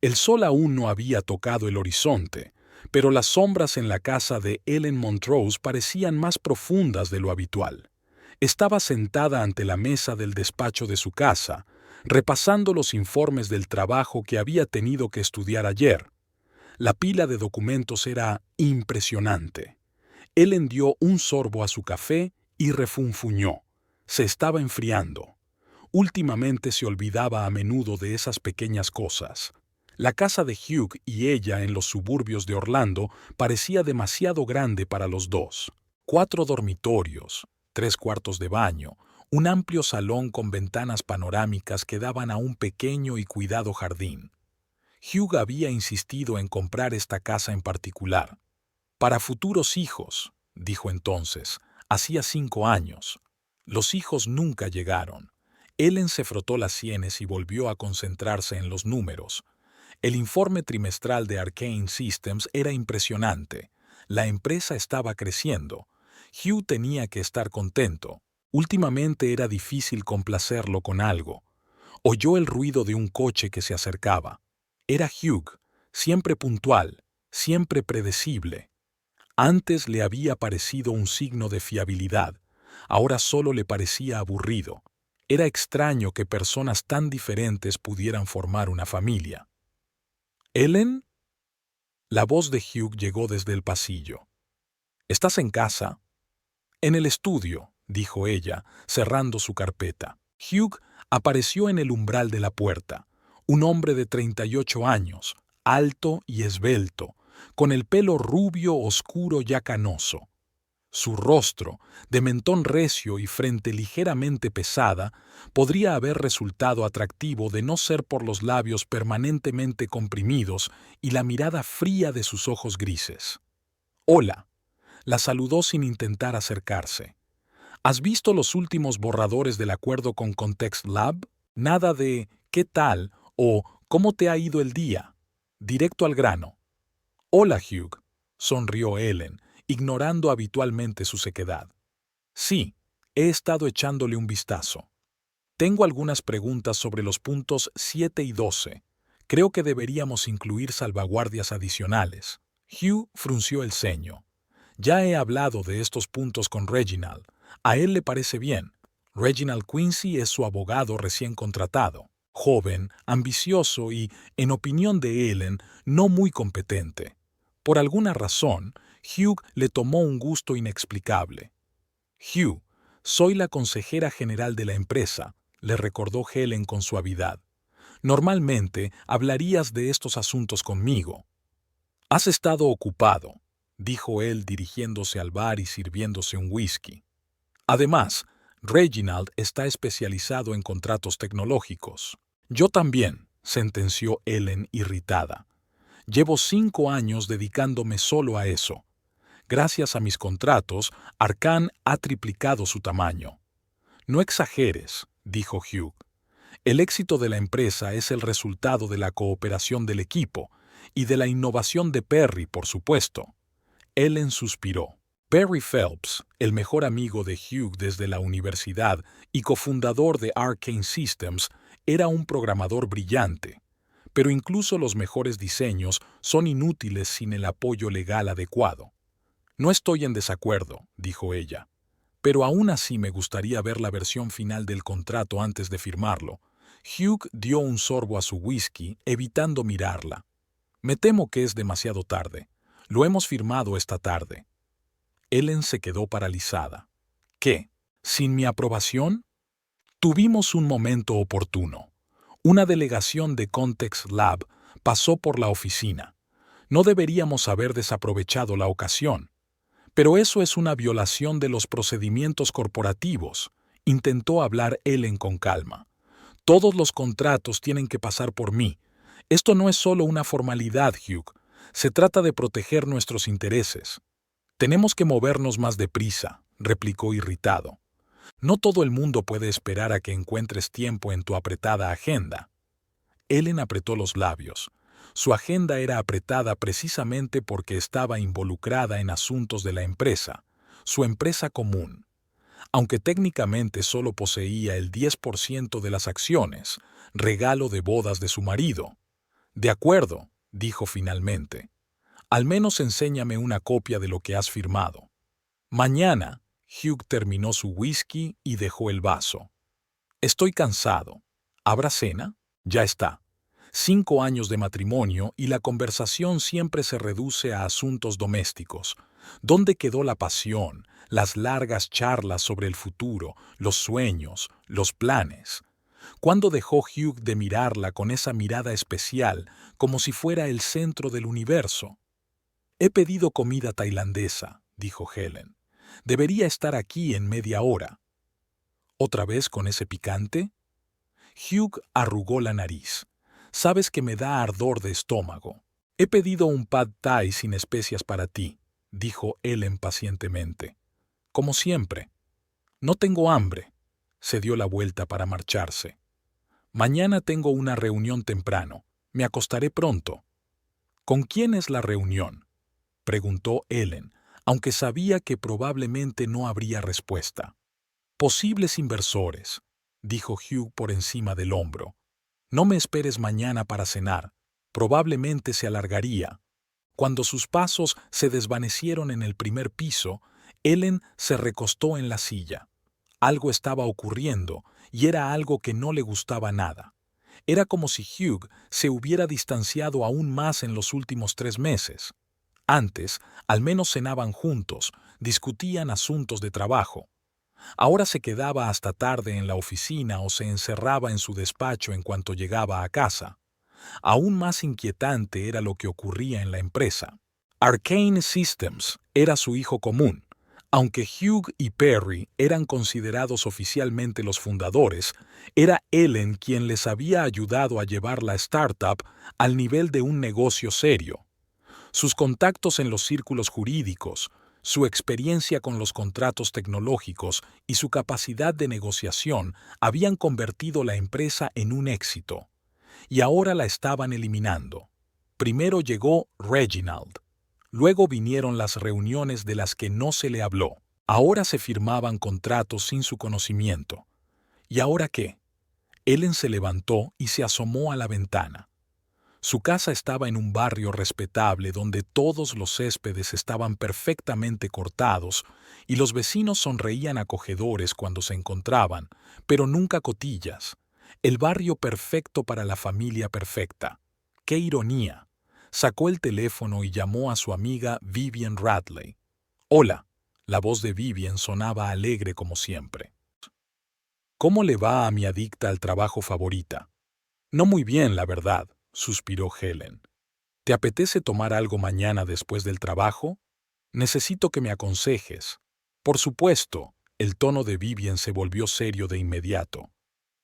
El sol aún no había tocado el horizonte, pero las sombras en la casa de Ellen Montrose parecían más profundas de lo habitual. Estaba sentada ante la mesa del despacho de su casa, repasando los informes del trabajo que había tenido que estudiar ayer. La pila de documentos era impresionante. Ellen dio un sorbo a su café y refunfuñó. Se estaba enfriando. Últimamente se olvidaba a menudo de esas pequeñas cosas. La casa de Hugh y ella en los suburbios de Orlando parecía demasiado grande para los dos. 4 dormitorios, 3 cuartos de baño, un amplio salón con ventanas panorámicas que daban a un pequeño y cuidado jardín. Hugh había insistido en comprar esta casa en particular. Para futuros hijos, dijo entonces, hacía 5 años. Los hijos nunca llegaron. Ellen se frotó las sienes y volvió a concentrarse en los números. El informe trimestral de Arcane Systems era impresionante. La empresa estaba creciendo. Hugh tenía que estar contento. Últimamente era difícil complacerlo con algo. Oyó el ruido de un coche que se acercaba. Era Hugh, siempre puntual, siempre predecible. Antes le había parecido un signo de fiabilidad. Ahora solo le parecía aburrido. Era extraño que personas tan diferentes pudieran formar una familia. ¿Ellen? La voz de Hugh llegó desde el pasillo. ¿Estás en casa? En el estudio, dijo ella, cerrando su carpeta. Hugh apareció en el umbral de la puerta. Un hombre de 38 años, alto y esbelto, con el pelo rubio oscuro ya canoso. Su rostro, de mentón recio y frente ligeramente pesada, podría haber resultado atractivo de no ser por los labios permanentemente comprimidos y la mirada fría de sus ojos grises. «Hola», la saludó sin intentar acercarse. «¿Has visto los últimos borradores del acuerdo con Context Lab? Nada de «¿qué tal?» o «¿cómo te ha ido el día?» Directo al grano». «Hola, Hugh», sonrió Ellen, ignorando habitualmente su sequedad. «Sí, he estado echándole un vistazo. Tengo algunas preguntas sobre los puntos 7 y 12. Creo que deberíamos incluir salvaguardias adicionales». Hugh frunció el ceño. «Ya he hablado de estos puntos con Reginald. A él le parece bien. Reginald Quincy es su abogado recién contratado, joven, ambicioso y, en opinión de Ellen, no muy competente. Por alguna razón, Hugh le tomó un gusto inexplicable. «Hugh, soy la consejera general de la empresa», le recordó Helen con suavidad. «Normalmente hablarías de estos asuntos conmigo». «Has estado ocupado», dijo él dirigiéndose al bar y sirviéndose un whisky. «Además, Reginald está especializado en contratos tecnológicos». «Yo también», sentenció Ellen irritada. «Llevo 5 años dedicándome solo a eso. Gracias a mis contratos, Arcane ha triplicado su tamaño». «No exageres», dijo Hugh. «El éxito de la empresa es el resultado de la cooperación del equipo y de la innovación de Perry, por supuesto». Ellen suspiró. Perry Phelps, el mejor amigo de Hugh desde la universidad y cofundador de Arcane Systems, era un programador brillante. Pero incluso los mejores diseños son inútiles sin el apoyo legal adecuado. «No estoy en desacuerdo», dijo ella. «Pero aún así me gustaría ver la versión final del contrato antes de firmarlo». Hugh dio un sorbo a su whisky, evitando mirarla. «Me temo que es demasiado tarde. Lo hemos firmado esta tarde». Ellen se quedó paralizada. «¿Qué? ¿Sin mi aprobación?» Tuvimos un momento oportuno. Una delegación de Context Lab pasó por la oficina. No deberíamos haber desaprovechado la ocasión. «Pero eso es una violación de los procedimientos corporativos», intentó hablar Ellen con calma. «Todos los contratos tienen que pasar por mí. Esto no es solo una formalidad, Hugh. Se trata de proteger nuestros intereses». «Tenemos que movernos más deprisa», replicó irritado. «No todo el mundo puede esperar a que encuentres tiempo en tu apretada agenda». Ellen apretó los labios. Su agenda era apretada precisamente porque estaba involucrada en asuntos de la empresa, su empresa común. Aunque técnicamente solo poseía el 10% de las acciones, regalo de bodas de su marido. De acuerdo, dijo finalmente. Al menos enséñame una copia de lo que has firmado. Mañana, Hugh terminó su whisky y dejó el vaso. Estoy cansado. ¿Habrá cena? Ya está. 5 años de matrimonio y la conversación siempre se reduce a asuntos domésticos. ¿Dónde quedó la pasión, las largas charlas sobre el futuro, los sueños, los planes? ¿Cuándo dejó Hugh de mirarla con esa mirada especial, como si fuera el centro del universo? He pedido comida tailandesa, dijo Helen. Debería estar aquí en media hora. ¿Otra vez con ese picante? Hugh arrugó la nariz. Sabes que me da ardor de estómago. He pedido un pad thai sin especias para ti, dijo Ellen pacientemente. Como siempre. No tengo hambre. Se dio la vuelta para marcharse. Mañana tengo una reunión temprano. Me acostaré pronto. ¿Con quién es la reunión?, preguntó Ellen, aunque sabía que probablemente no habría respuesta. Posibles inversores, dijo Hugh por encima del hombro. No me esperes mañana para cenar. Probablemente se alargaría. Cuando sus pasos se desvanecieron en el primer piso, Ellen se recostó en la silla. Algo estaba ocurriendo, y era algo que no le gustaba nada. Era como si Hugh se hubiera distanciado aún más en los últimos 3 meses. Antes, al menos cenaban juntos, discutían asuntos de trabajo. Ahora se quedaba hasta tarde en la oficina o se encerraba en su despacho en cuanto llegaba a casa. Aún más inquietante era lo que ocurría en la empresa. Arcane Systems era su hijo común. Aunque Hugh y Perry eran considerados oficialmente los fundadores, era Ellen quien les había ayudado a llevar la startup al nivel de un negocio serio. Sus contactos en los círculos jurídicos, su experiencia con los contratos tecnológicos y su capacidad de negociación habían convertido la empresa en un éxito. Y ahora la estaban eliminando. Primero llegó Reginald. Luego vinieron las reuniones de las que no se le habló. Ahora se firmaban contratos sin su conocimiento. ¿Y ahora qué? Ellen se levantó y se asomó a la ventana. Su casa estaba en un barrio respetable donde todos los céspedes estaban perfectamente cortados y los vecinos sonreían acogedores cuando se encontraban, pero nunca cotillas. El barrio perfecto para la familia perfecta. ¡Qué ironía! Sacó el teléfono y llamó a su amiga Vivian Radley. «Hola». La voz de Vivian sonaba alegre como siempre. «¿Cómo le va a mi adicta al trabajo favorita?» «No muy bien, la verdad», suspiró Helen. «¿Te apetece tomar algo mañana después del trabajo? Necesito que me aconsejes». «Por supuesto». El tono de Vivian se volvió serio de inmediato.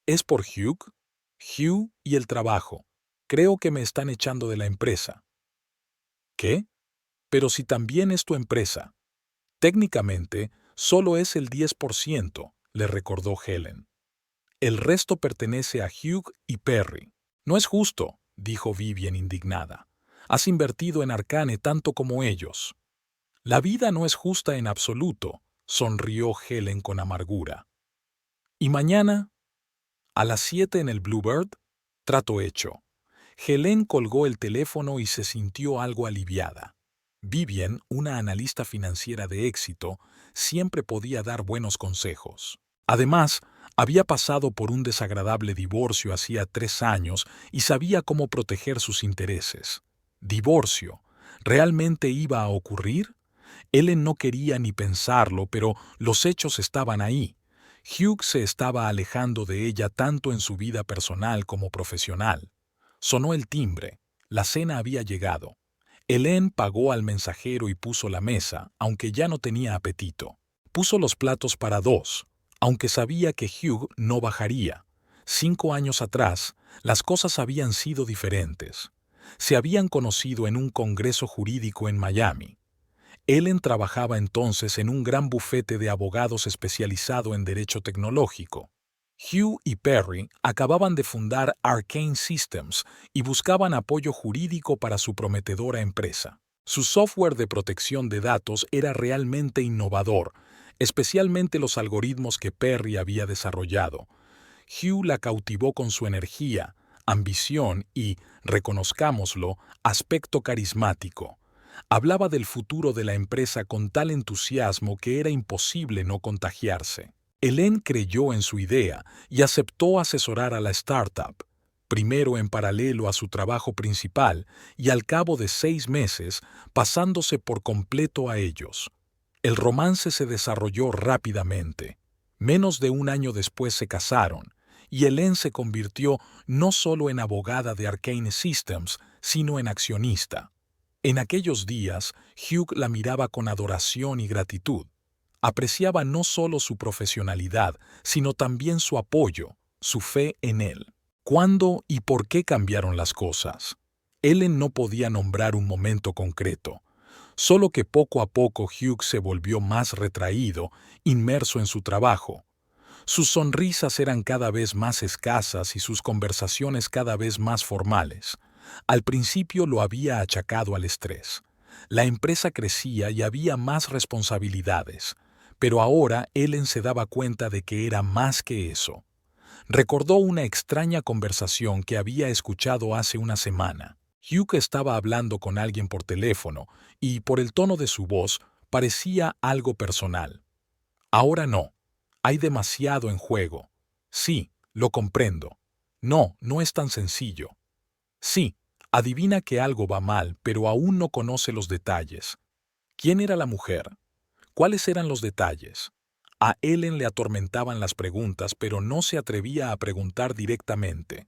«¿Es por Hugh?» «Hugh y el trabajo. Creo que me están echando de la empresa». «¿Qué? Pero si también es tu empresa». «Técnicamente, solo es el 10%, le recordó Helen. «El resto pertenece a Hugh y Perry». «No es justo», dijo Vivian indignada. «Has invertido en Arcane tanto como ellos». «La vida no es justa en absoluto», sonrió Helen con amargura. «¿Y mañana?» «A las 7 en el Bluebird». «Trato hecho». Helen colgó el teléfono y se sintió algo aliviada. Vivian, una analista financiera de éxito, siempre podía dar buenos consejos. Además, había pasado por un desagradable divorcio hacía 3 años y sabía cómo proteger sus intereses. ¿Divorcio? ¿Realmente iba a ocurrir? Ellen no quería ni pensarlo, pero los hechos estaban ahí. Hugh se estaba alejando de ella tanto en su vida personal como profesional. Sonó el timbre. La cena había llegado. Ellen pagó al mensajero y puso la mesa, aunque ya no tenía apetito. Puso los platos para 2, aunque sabía que Hugh no bajaría. 5 años atrás, las cosas habían sido diferentes. Se habían conocido en un congreso jurídico en Miami. Ellen trabajaba entonces en un gran bufete de abogados especializado en derecho tecnológico. Hugh y Perry acababan de fundar Arcane Systems y buscaban apoyo jurídico para su prometedora empresa. Su software de protección de datos era realmente innovador, especialmente los algoritmos que Perry había desarrollado. Hugh la cautivó con su energía, ambición y, reconozcámoslo, aspecto carismático. Hablaba del futuro de la empresa con tal entusiasmo que era imposible no contagiarse. Ellen creyó en su idea y aceptó asesorar a la startup, primero en paralelo a su trabajo principal y al cabo de 6 meses pasándose por completo a ellos. El romance se desarrolló rápidamente. Menos de un año después se casaron, y Ellen se convirtió no solo en abogada de Arcane Systems, sino en accionista. En aquellos días, Hugh la miraba con adoración y gratitud. Apreciaba no solo su profesionalidad, sino también su apoyo, su fe en él. ¿Cuándo y por qué cambiaron las cosas? Ellen no podía nombrar un momento concreto, solo que poco a poco Hugh se volvió más retraído, inmerso en su trabajo. Sus sonrisas eran cada vez más escasas y sus conversaciones cada vez más formales. Al principio lo había achacado al estrés. La empresa crecía y había más responsabilidades, pero ahora Ellen se daba cuenta de que era más que eso. Recordó una extraña conversación que había escuchado hace una semana. Hugh estaba hablando con alguien por teléfono y, por el tono de su voz, parecía algo personal. Ahora no. Hay demasiado en juego. Sí, lo comprendo. No, no es tan sencillo. Sí, adivina que algo va mal, pero aún no conoce los detalles. ¿Quién era la mujer? ¿Cuáles eran los detalles? A Ellen le atormentaban las preguntas, pero no se atrevía a preguntar directamente.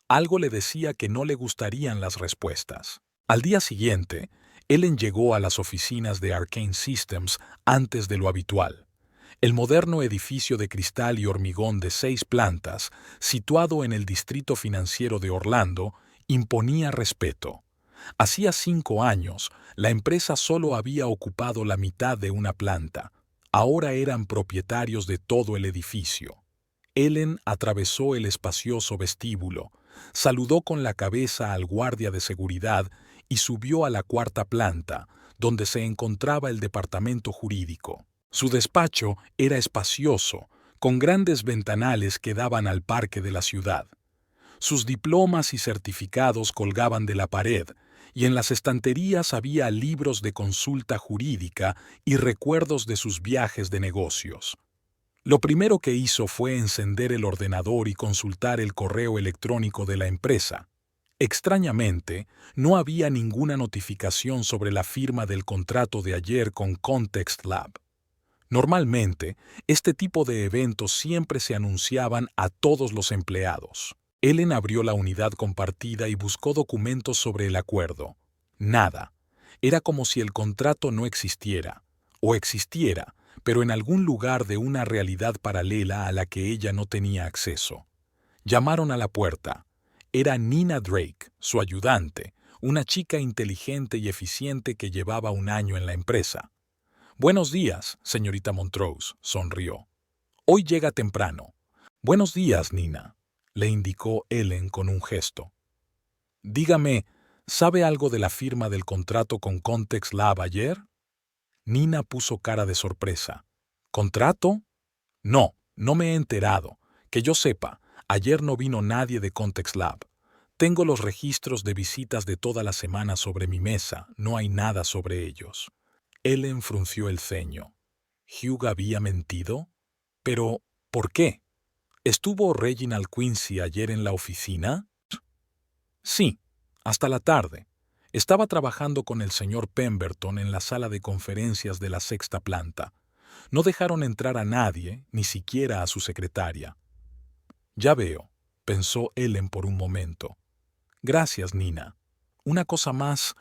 Algo le decía que no le gustarían las respuestas. Al día siguiente, Ellen llegó a las oficinas de Arcane Systems antes de lo habitual. El moderno edificio de cristal y hormigón de 6 plantas, situado en el distrito financiero de Orlando, imponía respeto. Hacía 5 años, la empresa solo había ocupado la mitad de una planta. Ahora eran propietarios de todo el edificio. Ellen atravesó el espacioso vestíbulo, saludó con la cabeza al guardia de seguridad y subió a la 4ª planta, donde se encontraba el departamento jurídico. Su despacho era espacioso, con grandes ventanales que daban al parque de la ciudad. Sus diplomas y certificados colgaban de la pared, y en las estanterías había libros de consulta jurídica y recuerdos de sus viajes de negocios. Lo primero que hizo fue encender el ordenador y consultar el correo electrónico de la empresa. Extrañamente, no había ninguna notificación sobre la firma del contrato de ayer con Context Lab. Normalmente, este tipo de eventos siempre se anunciaban a todos los empleados. Ellen abrió la unidad compartida y buscó documentos sobre el acuerdo. Nada. Era como si el contrato no existiera, o existiera, pero en algún lugar de una realidad paralela a la que ella no tenía acceso. Llamaron a la puerta. Era Nina Drake, su ayudante, una chica inteligente y eficiente que llevaba un año en la empresa. «Buenos días, señorita Montrose», sonrió. «Hoy llega temprano». «Buenos días, Nina», le indicó Ellen con un gesto. «Dígame, ¿sabe algo de la firma del contrato con Context Lab ayer?» Nina puso cara de sorpresa. «¿Contrato? No, no me he enterado. Que yo sepa, ayer no vino nadie de Context Lab. Tengo los registros de visitas de toda la semana sobre mi mesa, no hay nada sobre ellos». Ellen frunció el ceño. ¿Hugh había mentido? Pero, ¿por qué? ¿Estuvo Reginald Quincy ayer en la oficina? Sí, hasta la tarde. Estaba trabajando con el señor Pemberton en la sala de conferencias de la 6ª planta. No dejaron entrar a nadie, ni siquiera a su secretaria. Ya veo, pensó Ellen por un momento. Gracias, Nina. Una cosa más,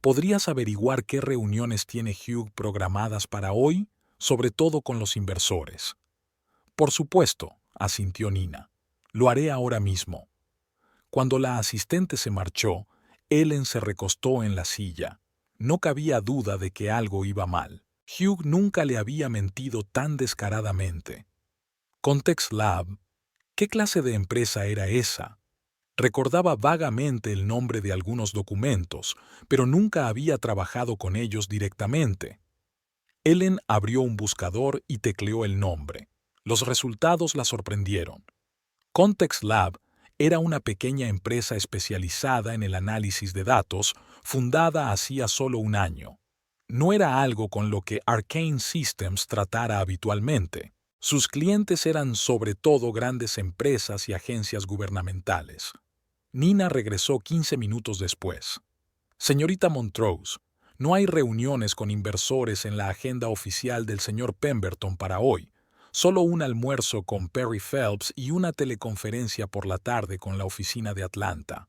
¿podrías averiguar qué reuniones tiene Hugh programadas para hoy, sobre todo con los inversores? Por supuesto, asintió Nina. Lo haré ahora mismo. Cuando la asistente se marchó, Ellen se recostó en la silla. No cabía duda de que algo iba mal. Hugh nunca le había mentido tan descaradamente. Context Lab, ¿qué clase de empresa era esa? Recordaba vagamente el nombre de algunos documentos, pero nunca había trabajado con ellos directamente. Ellen abrió un buscador y tecleó el nombre. Los resultados la sorprendieron. Context Lab Era una pequeña empresa especializada en el análisis de datos, fundada hacía solo un año. No era algo con lo que Arcane Systems tratara habitualmente. Sus clientes eran sobre todo grandes empresas y agencias gubernamentales. Nina regresó 15 minutos después. Señorita Montrose, no hay reuniones con inversores en la agenda oficial del señor Pemberton para hoy. Solo un almuerzo con Perry Phelps y una teleconferencia por la tarde con la oficina de Atlanta.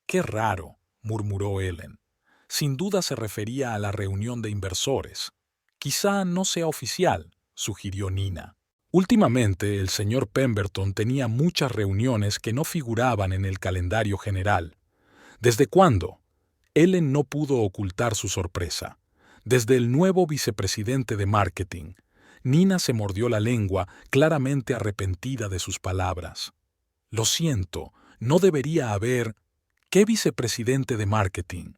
«Qué raro», murmuró Ellen. Sin duda se refería a la reunión de inversores. «Quizá no sea oficial», sugirió Nina. Últimamente, el señor Pemberton tenía muchas reuniones que no figuraban en el calendario general. ¿Desde cuándo? Ellen no pudo ocultar su sorpresa. Desde el nuevo vicepresidente de marketing. Nina se mordió la lengua, claramente arrepentida de sus palabras. «Lo siento, no debería haber...» «¿Qué vicepresidente de marketing?»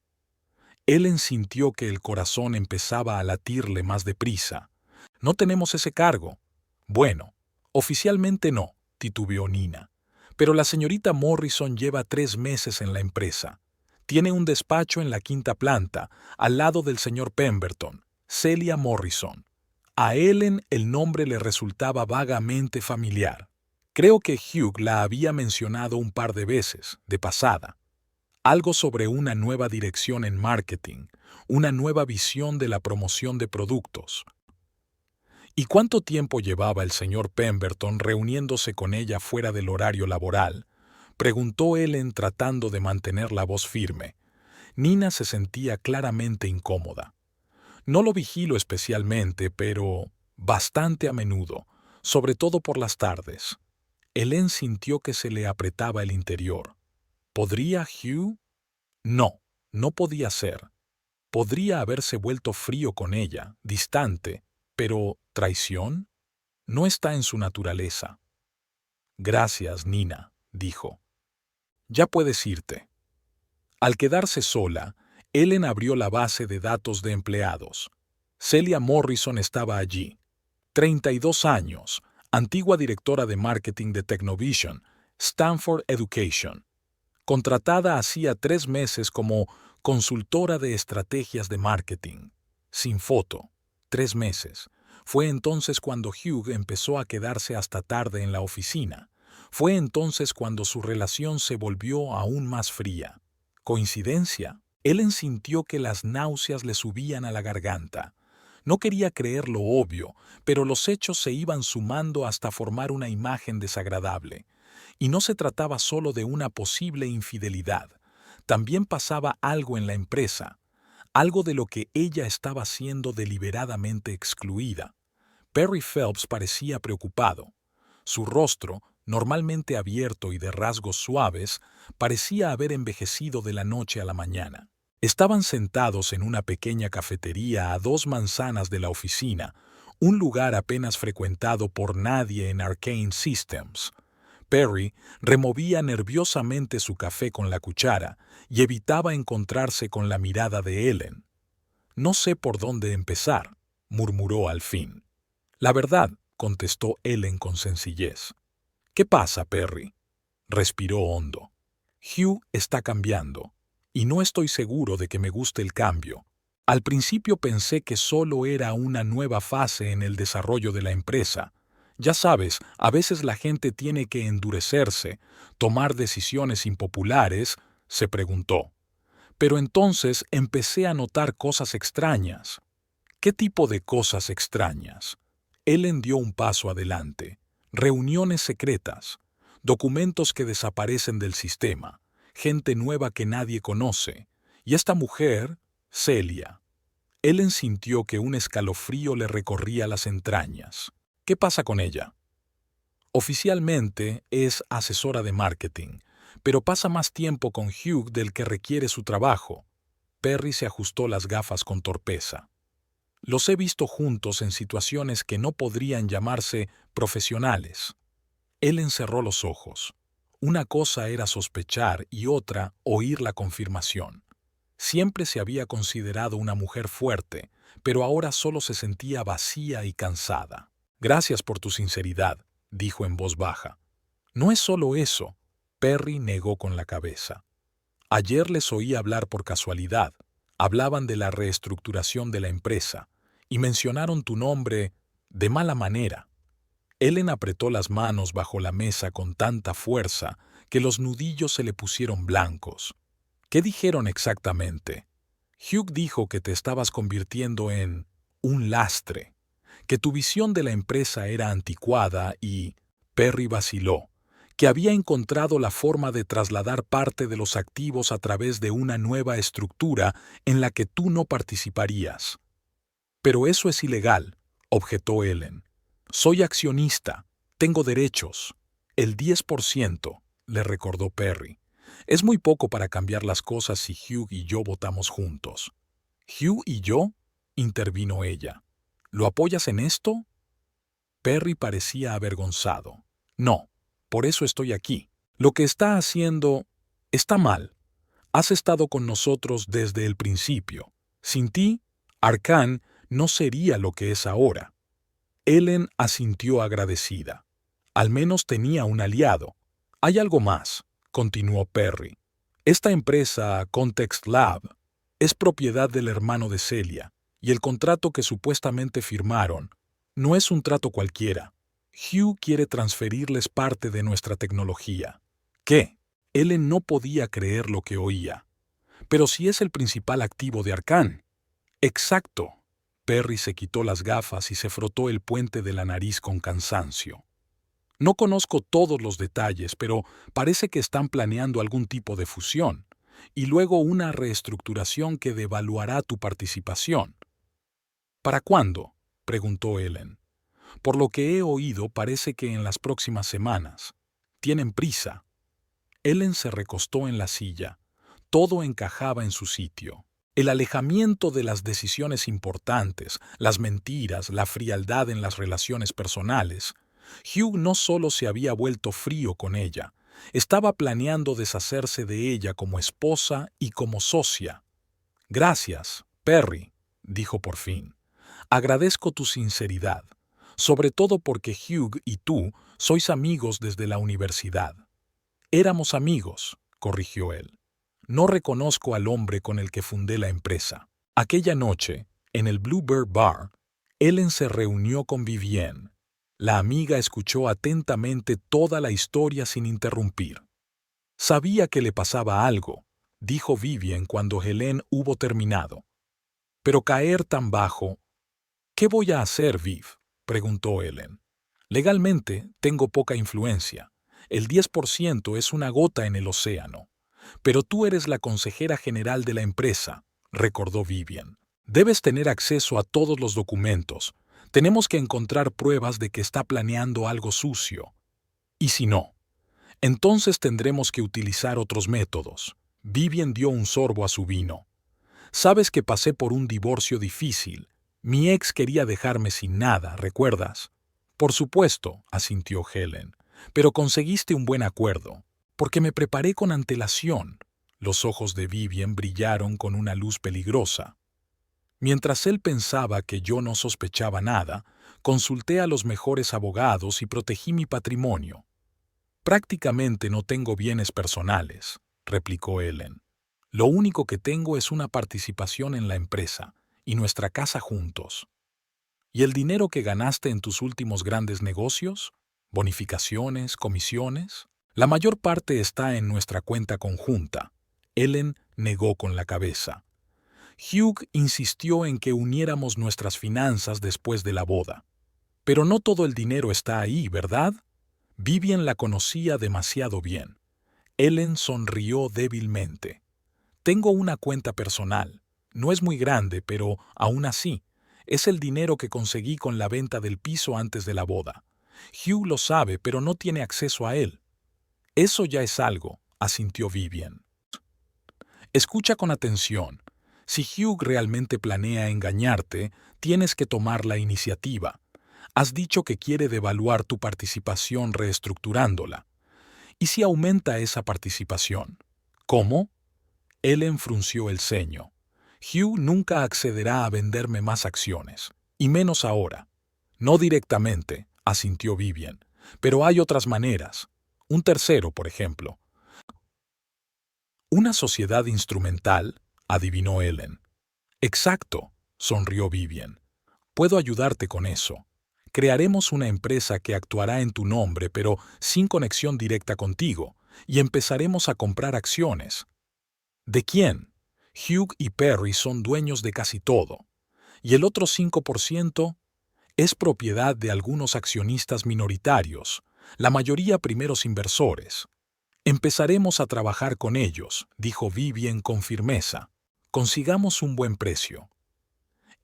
Ellen sintió que el corazón empezaba a latirle más deprisa. «No tenemos ese cargo». «Bueno, oficialmente no», titubeó Nina. «Pero la señorita Morrison lleva 3 meses en la empresa. Tiene un despacho en la 5ª planta, al lado del señor Pemberton, Celia Morrison». A Ellen el nombre le resultaba vagamente familiar. Creo que Hugh la había mencionado un par de veces, de pasada. Algo sobre una nueva dirección en marketing, una nueva visión de la promoción de productos. ¿Y cuánto tiempo llevaba el señor Pemberton reuniéndose con ella fuera del horario laboral?, preguntó Ellen tratando de mantener la voz firme. Nina se sentía claramente incómoda. «No lo vigilo especialmente, pero bastante a menudo, sobre todo por las tardes». Ellen sintió que se le apretaba el interior. ¿Podría Hugh? No, no podía ser. Podría haberse vuelto frío con ella, distante, pero ¿traición? No está en su naturaleza. «Gracias, Nina», dijo. «Ya puedes irte». Al quedarse sola, Ellen abrió la base de datos de empleados. Celia Morrison estaba allí. 32 años, antigua directora de marketing de Technovision, Stanford Education. Contratada hacía 3 meses como consultora de estrategias de marketing. Sin foto. 3 meses. Fue entonces cuando Hugh empezó a quedarse hasta tarde en la oficina. Fue entonces cuando su relación se volvió aún más fría. ¿Coincidencia? Ellen sintió que las náuseas le subían a la garganta. No quería creer lo obvio, pero los hechos se iban sumando hasta formar una imagen desagradable. Y no se trataba solo de una posible infidelidad. También pasaba algo en la empresa, algo de lo que ella estaba siendo deliberadamente excluida. Perry Phelps parecía preocupado. Su rostro, normalmente abierto y de rasgos suaves, parecía haber envejecido de la noche a la mañana. Estaban sentados en una pequeña cafetería a 2 manzanas de la oficina, un lugar apenas frecuentado por nadie en Arcane Systems. Perry removía nerviosamente su café con la cuchara y evitaba encontrarse con la mirada de Ellen. «No sé por dónde empezar», murmuró al fin. «La verdad», contestó Ellen con sencillez. «¿Qué pasa, Perry?». Respiró hondo. «Hugh está cambiando, y no estoy seguro de que me guste el cambio. Al principio pensé que solo era una nueva fase en el desarrollo de la empresa. Ya sabes, a veces la gente tiene que endurecerse, tomar decisiones impopulares», se preguntó. «Pero entonces empecé a notar cosas extrañas». «¿Qué tipo de cosas extrañas?». Ellen dio un paso adelante. «Reuniones secretas, documentos que desaparecen del sistema, gente nueva que nadie conoce. Y esta mujer, Celia». Ellen sintió que un escalofrío le recorría las entrañas. «¿Qué pasa con ella?». «Oficialmente es asesora de marketing, pero pasa más tiempo con Hugh del que requiere su trabajo». Perry se ajustó las gafas con torpeza. «Los he visto juntos en situaciones que no podrían llamarse profesionales». Ellen cerró los ojos. Una cosa era sospechar y otra oír la confirmación. Siempre se había considerado una mujer fuerte, pero ahora solo se sentía vacía y cansada. «Gracias por tu sinceridad», dijo en voz baja. «No es solo eso». Perry negó con la cabeza. Ayer les oí hablar por casualidad. Hablaban de la reestructuración de la empresa y mencionaron tu nombre de mala manera. Ellen apretó las manos bajo la mesa con tanta fuerza que los nudillos se le pusieron blancos. ¿Qué dijeron exactamente? Hugh dijo que te estabas convirtiendo en un lastre, que tu visión de la empresa era anticuada y, Perry vaciló, que había encontrado la forma de trasladar parte de los activos a través de una nueva estructura en la que tú no participarías. Pero eso es ilegal, objetó Ellen. Soy accionista, tengo derechos. El 10%, le recordó Perry. Es muy poco para cambiar las cosas si Hugh y yo votamos juntos. ¿Hugh y yo?, intervino ella. ¿Lo apoyas en esto? Perry parecía avergonzado. No, por eso estoy aquí. Lo que está haciendo está mal. Has estado con nosotros desde el principio. Sin ti, Arcane no sería lo que es ahora. Ellen asintió agradecida. Al menos tenía un aliado. Hay algo más, continuó Perry. Esta empresa, Context Lab, es propiedad del hermano de Celia, y el contrato que supuestamente firmaron no es un trato cualquiera. Hugh quiere transferirles parte de nuestra tecnología. ¿Qué? Ellen no podía creer lo que oía. Pero si es el principal activo de Arcane. Exacto. Perry se quitó las gafas y se frotó el puente de la nariz con cansancio. No conozco todos los detalles, pero parece que están planeando algún tipo de fusión, y luego una reestructuración que devaluará tu participación. ¿Para cuándo?, preguntó Ellen. Por lo que he oído, parece que en las próximas semanas. Tienen prisa. Ellen se recostó en la silla. Todo encajaba en su sitio. El alejamiento de las decisiones importantes, las mentiras, la frialdad en las relaciones personales. Hugh no solo se había vuelto frío con ella, estaba planeando deshacerse de ella como esposa y como socia. Gracias, Perry, dijo por fin. Agradezco tu sinceridad, sobre todo porque Hugh y tú sois amigos desde la universidad. Éramos amigos, corrigió él. No reconozco al hombre con el que fundé la empresa. Aquella noche, en el Bluebird Bar, Ellen se reunió con Vivienne. La amiga escuchó atentamente toda la historia sin interrumpir. Sabía que le pasaba algo, dijo Vivienne cuando Helen hubo terminado. Pero caer tan bajo... ¿Qué voy a hacer, Viv?, preguntó Ellen. Legalmente tengo poca influencia. El 10% es una gota en el océano. Pero tú eres la consejera general de la empresa, recordó Vivienne. Debes tener acceso a todos los documentos. Tenemos que encontrar pruebas de que está planeando algo sucio. ¿Y si no? Entonces tendremos que utilizar otros métodos. Vivienne dio un sorbo a su vino. Sabes que pasé por un divorcio difícil. Mi ex quería dejarme sin nada, ¿recuerdas? Por supuesto, asintió Helen. Pero conseguiste un buen acuerdo. Porque me preparé con antelación. Los ojos de Vivienne brillaron con una luz peligrosa. Mientras él pensaba que yo no sospechaba nada, consulté a los mejores abogados y protegí mi patrimonio. Prácticamente no tengo bienes personales, replicó Ellen. Lo único que tengo es una participación en la empresa y nuestra casa juntos. ¿Y el dinero que ganaste en tus últimos grandes negocios? ¿Bonificaciones, comisiones? La mayor parte está en nuestra cuenta conjunta. Ellen negó con la cabeza. Hugh insistió en que uniéramos nuestras finanzas después de la boda. Pero no todo el dinero está ahí, ¿verdad? Vivienne la conocía demasiado bien. Ellen sonrió débilmente. Tengo una cuenta personal. No es muy grande, pero aún así, es el dinero que conseguí con la venta del piso antes de la boda. Hugh lo sabe, pero no tiene acceso a él. Eso ya es algo, asintió Vivienne. Escucha con atención. Si Hugh realmente planea engañarte, tienes que tomar la iniciativa. Has dicho que quiere devaluar tu participación reestructurándola. ¿Y si aumenta esa participación? ¿Cómo? Ellen frunció el ceño. Hugh nunca accederá a venderme más acciones, y menos ahora. No directamente, asintió Vivienne, pero hay otras maneras. Un tercero, por ejemplo. Una sociedad instrumental, adivinó Ellen. Exacto, sonrió Vivian. Puedo ayudarte con eso. Crearemos una empresa que actuará en tu nombre, pero sin conexión directa contigo, y empezaremos a comprar acciones. ¿De quién? Hugh y Perry son dueños de casi todo. Y el otro 5% es propiedad de algunos accionistas minoritarios, la mayoría primeros inversores. Empezaremos a trabajar con ellos, dijo Vivian con firmeza. Consigamos un buen precio.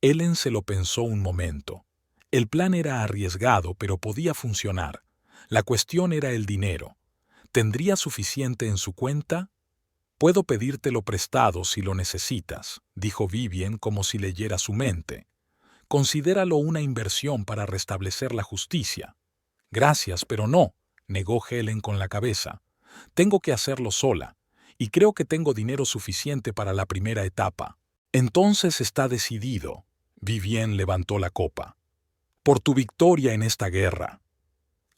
Ellen se lo pensó un momento. El plan era arriesgado, pero podía funcionar. La cuestión era el dinero. ¿Tendría suficiente en su cuenta? Puedo pedírtelo prestado si lo necesitas, dijo Vivian como si leyera su mente. Considéralo una inversión para restablecer la justicia. Gracias, pero no, negó Helen con la cabeza. Tengo que hacerlo sola, y creo que tengo dinero suficiente para la primera etapa. Entonces está decidido. Vivian levantó la copa. Por tu victoria en esta guerra.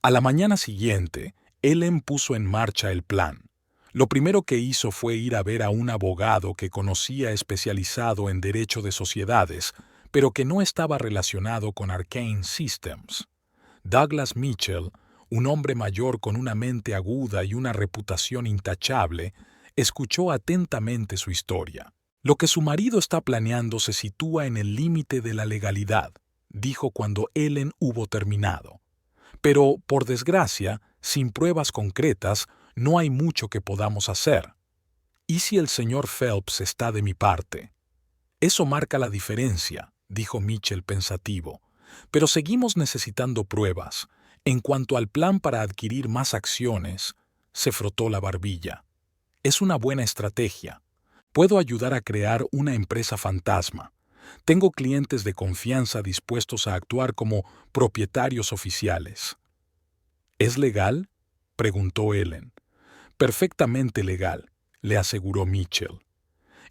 A la mañana siguiente, Ellen puso en marcha el plan. Lo primero que hizo fue ir a ver a un abogado que conocía especializado en derecho de sociedades, pero que no estaba relacionado con Arcane Systems. Douglas Mitchell, un hombre mayor con una mente aguda y una reputación intachable, escuchó atentamente su historia. Lo que su marido está planeando se sitúa en el límite de la legalidad, dijo cuando Ellen hubo terminado. Pero, por desgracia, sin pruebas concretas, no hay mucho que podamos hacer. ¿Y si el señor Phelps está de mi parte? Eso marca la diferencia, dijo Mitchell pensativo. Pero seguimos necesitando pruebas. En cuanto al plan para adquirir más acciones, se frotó la barbilla. Es una buena estrategia. Puedo ayudar a crear una empresa fantasma. Tengo clientes de confianza dispuestos a actuar como propietarios oficiales. ¿Es legal?, preguntó Ellen. Perfectamente legal, le aseguró Mitchell.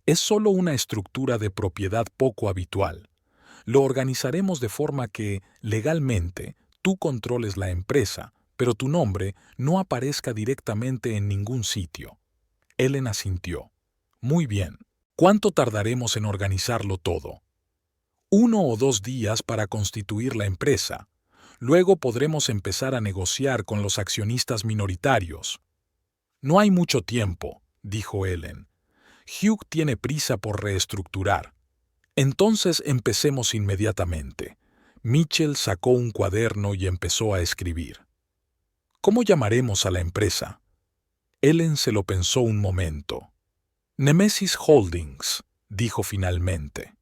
Es solo una estructura de propiedad poco habitual. Lo organizaremos de forma que, legalmente, tú controles la empresa, pero tu nombre no aparezca directamente en ningún sitio. Ellen asintió. Muy bien. ¿Cuánto tardaremos en organizarlo todo? 1 o 2 días para constituir la empresa. Luego podremos empezar a negociar con los accionistas minoritarios. No hay mucho tiempo, dijo Ellen. Hugh tiene prisa por reestructurar. Entonces empecemos inmediatamente. Mitchell sacó un cuaderno y empezó a escribir. ¿Cómo llamaremos a la empresa? Ellen se lo pensó un momento. Nemesis Holdings, dijo finalmente.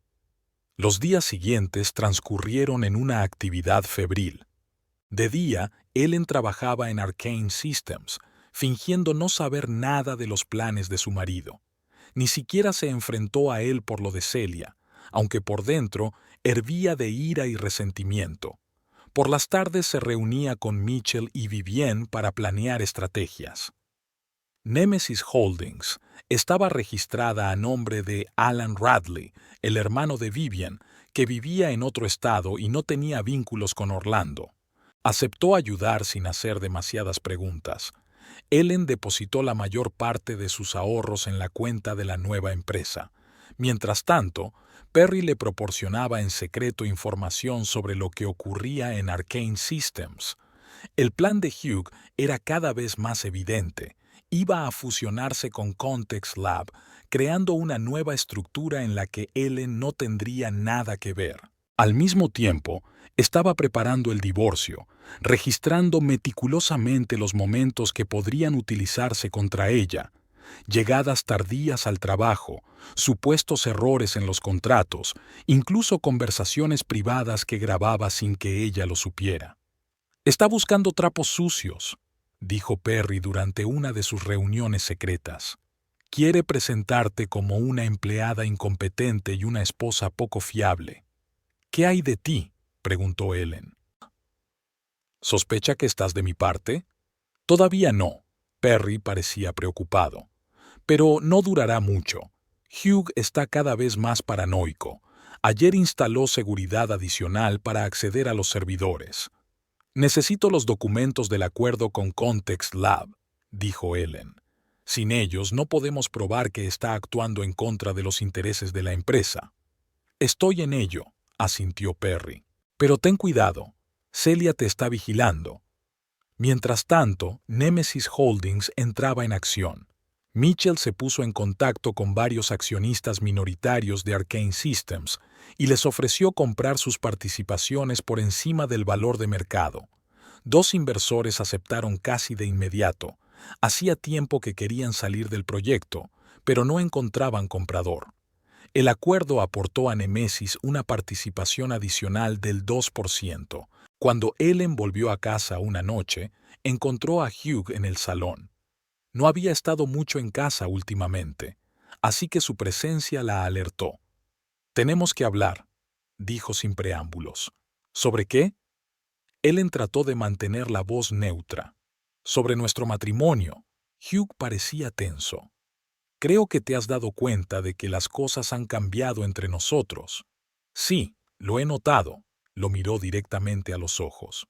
Los días siguientes transcurrieron en una actividad febril. De día, Ellen trabajaba en Arcane Systems, fingiendo no saber nada de los planes de su marido. Ni siquiera se enfrentó a él por lo de Celia, aunque por dentro hervía de ira y resentimiento. Por las tardes se reunía con Mitchell y Vivian para planear estrategias. Nemesis Holdings estaba registrada a nombre de Alan Radley, el hermano de Vivian, que vivía en otro estado y no tenía vínculos con Orlando. Aceptó ayudar sin hacer demasiadas preguntas. Ellen depositó la mayor parte de sus ahorros en la cuenta de la nueva empresa. Mientras tanto, Perry le proporcionaba en secreto información sobre lo que ocurría en Arcane Systems. El plan de Hugh era cada vez más evidente. Iba a fusionarse con Context Lab, creando una nueva estructura en la que Ellen no tendría nada que ver. Al mismo tiempo, estaba preparando el divorcio, registrando meticulosamente los momentos que podrían utilizarse contra ella, llegadas tardías al trabajo, supuestos errores en los contratos, incluso conversaciones privadas que grababa sin que ella lo supiera. Está buscando trapos sucios, dijo Perry durante una de sus reuniones secretas. Quiere presentarte como una empleada incompetente y una esposa poco fiable. ¿Qué hay de ti?, preguntó Ellen. ¿Sospecha que estás de mi parte? Todavía no. Perry parecía preocupado. Pero no durará mucho. Hugh está cada vez más paranoico. Ayer instaló seguridad adicional para acceder a los servidores. Necesito los documentos del acuerdo con Context Lab, dijo Ellen. Sin ellos no podemos probar que está actuando en contra de los intereses de la empresa. Estoy en ello, asintió Perry. Pero ten cuidado, Celia te está vigilando. Mientras tanto, Nemesis Holdings entraba en acción. Mitchell se puso en contacto con varios accionistas minoritarios de Arcane Systems y les ofreció comprar sus participaciones por encima del valor de mercado. 2 inversores aceptaron casi de inmediato. Hacía tiempo que querían salir del proyecto, pero no encontraban comprador. El acuerdo aportó a Nemesis una participación adicional del 2%. Cuando Ellen volvió a casa una noche, encontró a Hugh en el salón. No había estado mucho en casa últimamente, así que su presencia la alertó. «Tenemos que hablar», dijo sin preámbulos. «¿Sobre qué?» Ellen trató de mantener la voz neutra. «Sobre nuestro matrimonio». Hugh parecía tenso. «Creo que te has dado cuenta de que las cosas han cambiado entre nosotros». «Sí, lo he notado», lo miró directamente a los ojos.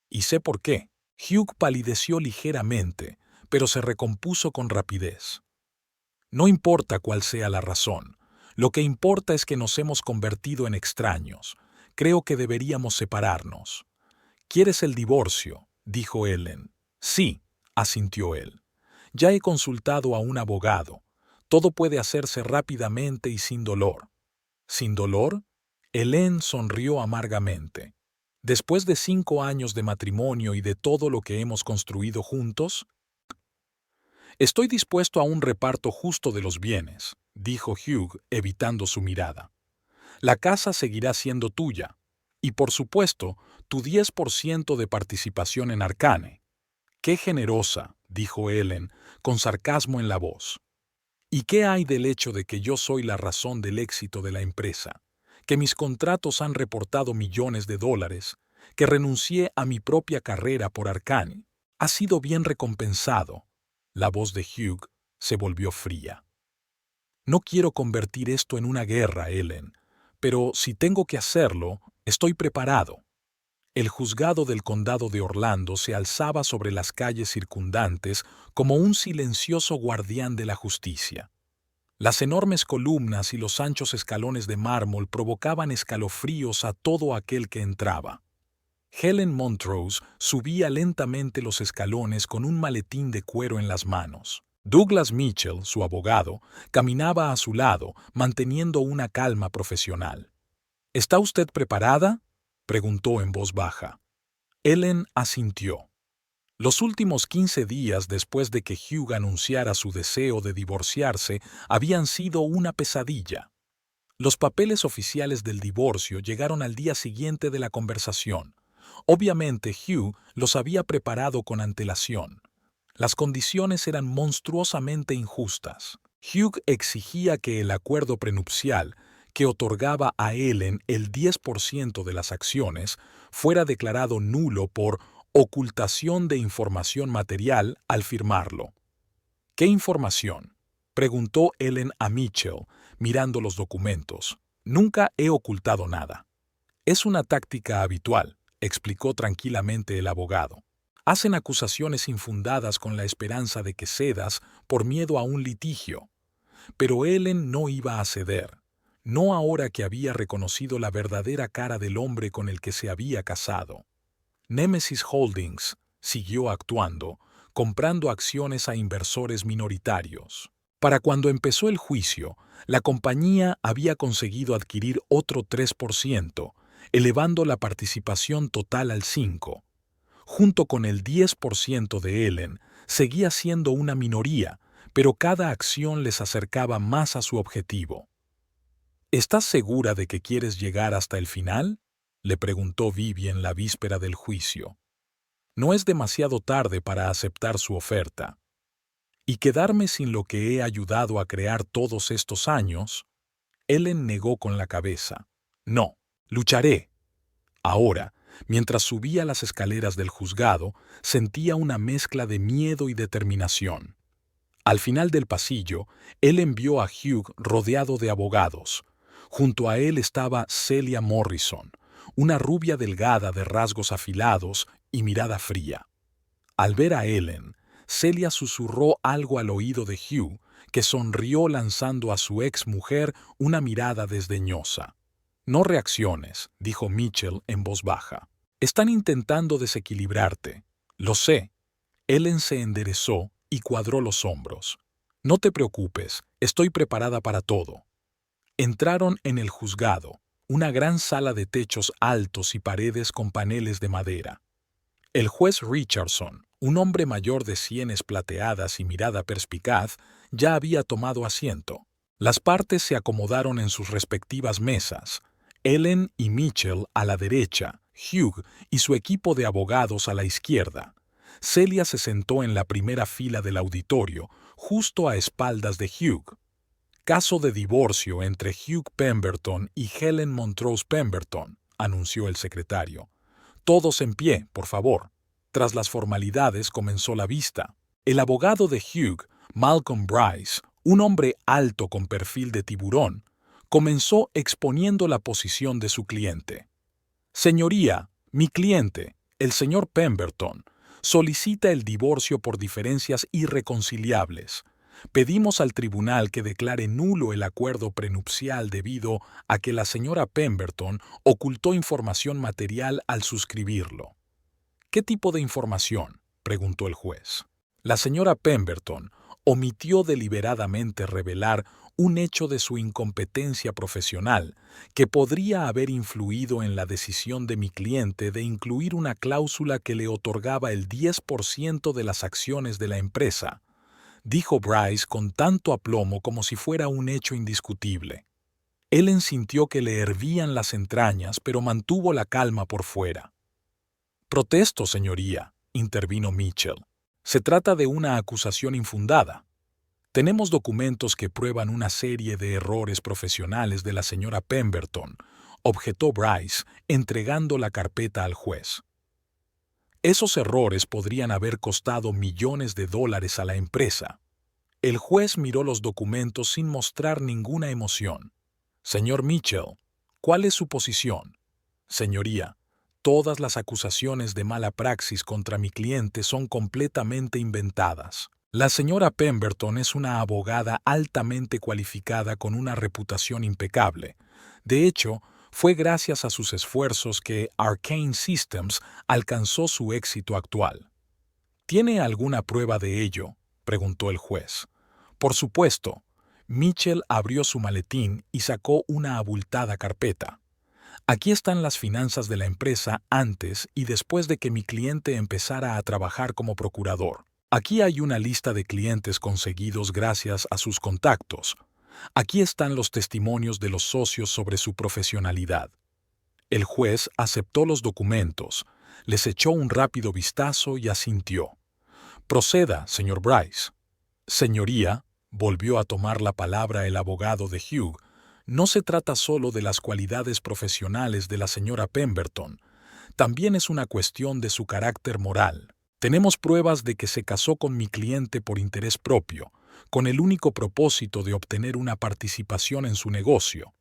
«Y sé por qué». Hugh palideció ligeramente, pero se recompuso con rapidez. «No importa cuál sea la razón. Lo que importa es que nos hemos convertido en extraños. Creo que deberíamos separarnos». «¿Quieres el divorcio?», dijo Ellen. «Sí», asintió él. «Ya he consultado a un abogado. Todo puede hacerse rápidamente y sin dolor». «¿Sin dolor?». Ellen sonrió amargamente. «Después de 5 años de matrimonio y de todo lo que hemos construido juntos, estoy dispuesto a un reparto justo de los bienes», dijo Hugh, evitando su mirada. «La casa seguirá siendo tuya. Y por supuesto, tu 10% de participación en Arcane». «Qué generosa», dijo Ellen, con sarcasmo en la voz. «¿Y qué hay del hecho de que yo soy la razón del éxito de la empresa? Que mis contratos han reportado millones de dólares, que renuncié a mi propia carrera por Arcane. Ha sido bien recompensado». La voz de Hugh se volvió fría. «No quiero convertir esto en una guerra, Ellen, pero si tengo que hacerlo, estoy preparado». El juzgado del condado de Orlando se alzaba sobre las calles circundantes como un silencioso guardián de la justicia. Las enormes columnas y los anchos escalones de mármol provocaban escalofríos a todo aquel que entraba. Helen Montrose subía lentamente los escalones con un maletín de cuero en las manos. Douglas Mitchell, su abogado, caminaba a su lado, manteniendo una calma profesional. «¿Está usted preparada?», preguntó en voz baja. Ellen asintió. Los últimos 15 días después de que Hugh anunciara su deseo de divorciarse habían sido una pesadilla. Los papeles oficiales del divorcio llegaron al día siguiente de la conversación. Obviamente Hugh los había preparado con antelación. Las condiciones eran monstruosamente injustas. Hugh exigía que el acuerdo prenupcial, que otorgaba a Ellen el 10% de las acciones, fuera declarado nulo por ocultación de información material al firmarlo. «¿Qué información?», preguntó Ellen a Mitchell, mirando los documentos. «Nunca he ocultado nada». «Es una táctica habitual», explicó tranquilamente el abogado. «Hacen acusaciones infundadas con la esperanza de que cedas por miedo a un litigio». Pero Ellen no iba a ceder. No ahora que había reconocido la verdadera cara del hombre con el que se había casado. Nemesis Holdings siguió actuando, comprando acciones a inversores minoritarios. Para cuando empezó el juicio, la compañía había conseguido adquirir otro 3%, elevando la participación total al 5%. Junto con el 10% de Ellen, seguía siendo una minoría, pero cada acción les acercaba más a su objetivo. «¿Estás segura de que quieres llegar hasta el final?», le preguntó Vivien la víspera del juicio. «No es demasiado tarde para aceptar su oferta». «¿Y quedarme sin lo que he ayudado a crear todos estos años?». Ellen negó con la cabeza. «No, lucharé». Ahora, mientras subía las escaleras del juzgado, sentía una mezcla de miedo y determinación. Al final del pasillo, Ellen vio a Hugh rodeado de abogados. Junto a él estaba Celia Morrison, una rubia delgada de rasgos afilados y mirada fría. Al ver a Ellen, Celia susurró algo al oído de Hugh, que sonrió lanzando a su ex mujer una mirada desdeñosa. No reacciones, dijo Mitchell en voz baja. Están intentando desequilibrarte. Lo sé. Ellen se enderezó y cuadró los hombros. No te preocupes, estoy preparada para todo. Entraron en el juzgado, una gran sala de techos altos y paredes con paneles de madera. El juez Richardson, un hombre mayor de sienes plateadas y mirada perspicaz, ya había tomado asiento. Las partes se acomodaron en sus respectivas mesas. Ellen y Mitchell a la derecha, Hugh y su equipo de abogados a la izquierda. Celia se sentó en la primera fila del auditorio, justo a espaldas de Hugh. Caso de divorcio entre Hugh Pemberton y Helen Montrose Pemberton, anunció el secretario. Todos en pie, por favor. Tras las formalidades comenzó la vista. El abogado de Hugh, Malcolm Bryce, un hombre alto con perfil de tiburón, comenzó exponiendo la posición de su cliente. Señoría, mi cliente, el señor Pemberton, solicita el divorcio por diferencias irreconciliables. Pedimos al tribunal que declare nulo el acuerdo prenupcial debido a que la señora Pemberton ocultó información material al suscribirlo. ¿Qué tipo de información?, preguntó el juez. La señora Pemberton omitió deliberadamente revelar un hecho de su incompetencia profesional que podría haber influido en la decisión de mi cliente de incluir una cláusula que le otorgaba el 10% de las acciones de la empresa, dijo Bryce con tanto aplomo como si fuera un hecho indiscutible. Ellen sintió que le hervían las entrañas, pero mantuvo la calma por fuera. Protesto, señoría, intervino Mitchell. Se trata de una acusación infundada. Tenemos documentos que prueban una serie de errores profesionales de la señora Pemberton, objetó Bryce, entregando la carpeta al juez. Esos errores podrían haber costado millones de dólares a la empresa. El juez miró los documentos sin mostrar ninguna emoción. Señor Mitchell, ¿cuál es su posición? Señoría, todas las acusaciones de mala praxis contra mi cliente son completamente inventadas. La señora Pemberton es una abogada altamente cualificada con una reputación impecable. De hecho, fue gracias a sus esfuerzos que Arcane Systems alcanzó su éxito actual. ¿Tiene alguna prueba de ello?, preguntó el juez. Por supuesto. Mitchell abrió su maletín y sacó una abultada carpeta. Aquí están las finanzas de la empresa antes y después de que mi cliente empezara a trabajar como procurador. Aquí hay una lista de clientes conseguidos gracias a sus contactos. Aquí están los testimonios de los socios sobre su profesionalidad. El juez aceptó los documentos, les echó un rápido vistazo y asintió. Proceda, señor Bryce. Señoría, volvió a tomar la palabra el abogado de Hugh, no se trata solo de las cualidades profesionales de la señora Pemberton, también es una cuestión de su carácter moral. Tenemos pruebas de que se casó con mi cliente por interés propio, con el único propósito de obtener una participación en su negocio.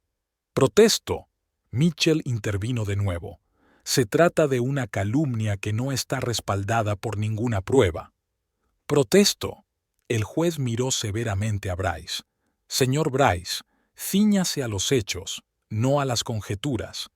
Protesto. Mitchell intervino de nuevo. Se trata de una calumnia que no está respaldada por ninguna prueba. Protesto. El juez miró severamente a Bryce. Señor Bryce, cíñase a los hechos, no a las conjeturas.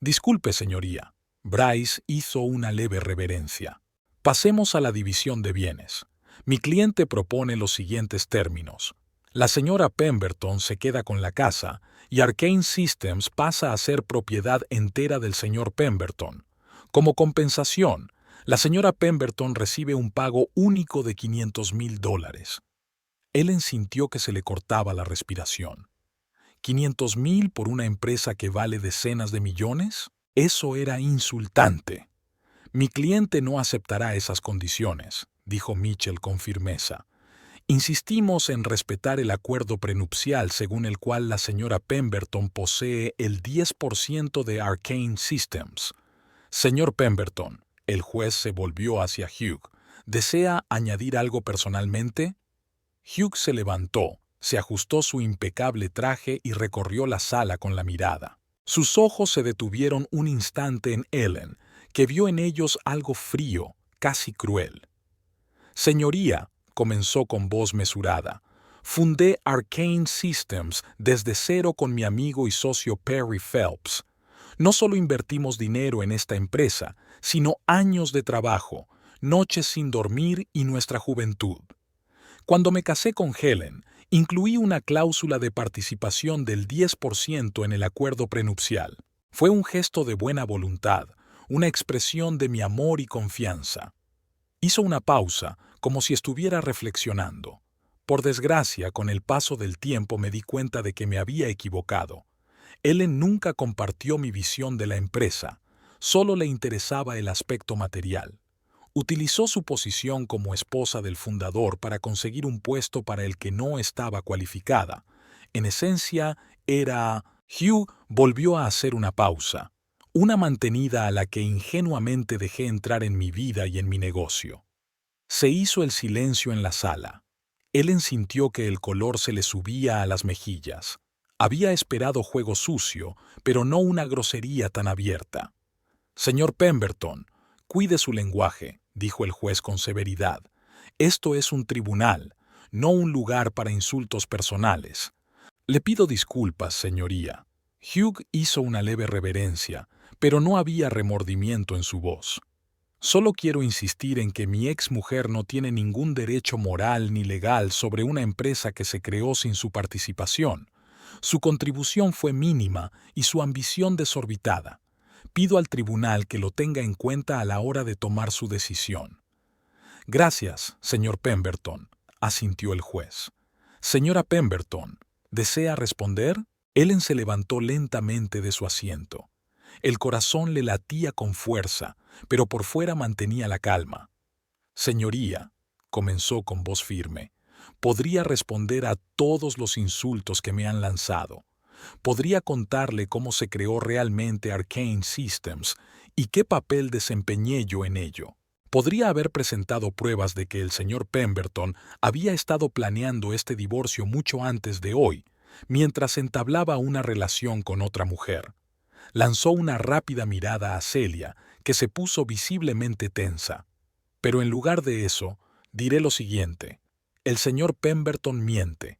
Disculpe, señoría. Bryce hizo una leve reverencia. Pasemos a la división de bienes. Mi cliente propone los siguientes términos. La señora Pemberton se queda con la casa y Arcane Systems pasa a ser propiedad entera del señor Pemberton. Como compensación, la señora Pemberton recibe un pago único de $500,000. Ellen sintió que se le cortaba la respiración. ¿500,000 por una empresa que vale decenas de millones? Eso era insultante. Mi cliente no aceptará esas condiciones, dijo Mitchell con firmeza. Insistimos en respetar el acuerdo prenupcial según el cual la señora Pemberton posee el 10% de Arcane Systems. Señor Pemberton, el juez se volvió hacia Hugh. ¿Desea añadir algo personalmente? Hugh se levantó, se ajustó su impecable traje y recorrió la sala con la mirada. Sus ojos se detuvieron un instante en Ellen, que vio en ellos algo frío, casi cruel. Señoría, comenzó con voz mesurada, fundé Arcane Systems desde cero con mi amigo y socio Perry Phelps. No solo invertimos dinero en esta empresa, sino años de trabajo, noches sin dormir y nuestra juventud. Cuando me casé con Helen, incluí una cláusula de participación del 10% en el acuerdo prenupcial. Fue un gesto de buena voluntad, una expresión de mi amor y confianza. Hizo una pausa, como si estuviera reflexionando. Por desgracia, con el paso del tiempo me di cuenta de que me había equivocado. Ellen nunca compartió mi visión de la empresa, solo le interesaba el aspecto material. Utilizó su posición como esposa del fundador para conseguir un puesto para el que no estaba cualificada. En esencia, Hugh volvió a hacer una pausa, una mantenida a la que ingenuamente dejé entrar en mi vida y en mi negocio. Se hizo el silencio en la sala. Ellen sintió que el color se le subía a las mejillas. Había esperado juego sucio, pero no una grosería tan abierta. Señor Pemberton, cuide su lenguaje, dijo el juez con severidad. Esto es un tribunal, no un lugar para insultos personales. Le pido disculpas, señoría. Hugh hizo una leve reverencia, pero no había remordimiento en su voz. Solo quiero insistir en que mi exmujer no tiene ningún derecho moral ni legal sobre una empresa que se creó sin su participación. Su contribución fue mínima y su ambición desorbitada. Pido al tribunal que lo tenga en cuenta a la hora de tomar su decisión. Gracias, señor Pemberton, asintió el juez. Señora Pemberton, ¿desea responder? Ellen se levantó lentamente de su asiento. El corazón le latía con fuerza, pero por fuera mantenía la calma. Señoría, comenzó con voz firme, podría responder a todos los insultos que me han lanzado. Podría contarle cómo se creó realmente Arcane Systems y qué papel desempeñé yo en ello. Podría haber presentado pruebas de que el señor Pemberton había estado planeando este divorcio mucho antes de hoy, mientras entablaba una relación con otra mujer. Lanzó una rápida mirada a Celia, que se puso visiblemente tensa. Pero en lugar de eso, diré lo siguiente. El señor Pemberton miente.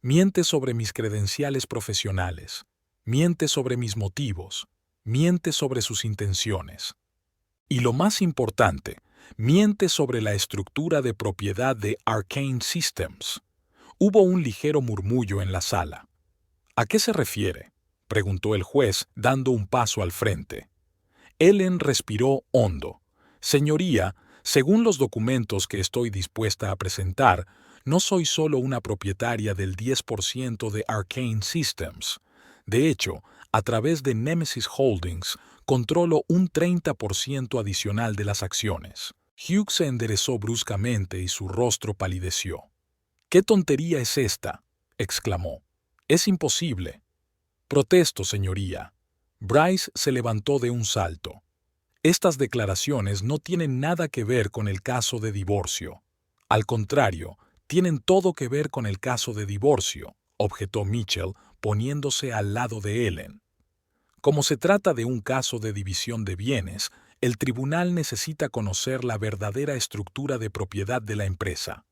Miente sobre mis credenciales profesionales. Miente sobre mis motivos. Miente sobre sus intenciones. Y lo más importante, miente sobre la estructura de propiedad de Arcane Systems. Hubo un ligero murmullo en la sala. ¿A qué se refiere?, preguntó el juez, dando un paso al frente. Ellen respiró hondo. Señoría, según los documentos que estoy dispuesta a presentar, no soy solo una propietaria del 10% de Arcane Systems. De hecho, a través de Nemesis Holdings, controlo un 30% adicional de las acciones. Hugh se enderezó bruscamente y su rostro palideció. «¿Qué tontería es esta?», exclamó. «Es imposible». «Protesto, señoría». Bryce se levantó de un salto. «Estas declaraciones no tienen nada que ver con el caso de divorcio. Al contrario, tienen todo que ver con el caso de divorcio», objetó Mitchell, poniéndose al lado de Ellen. «Como se trata de un caso de división de bienes, el tribunal necesita conocer la verdadera estructura de propiedad de la empresa».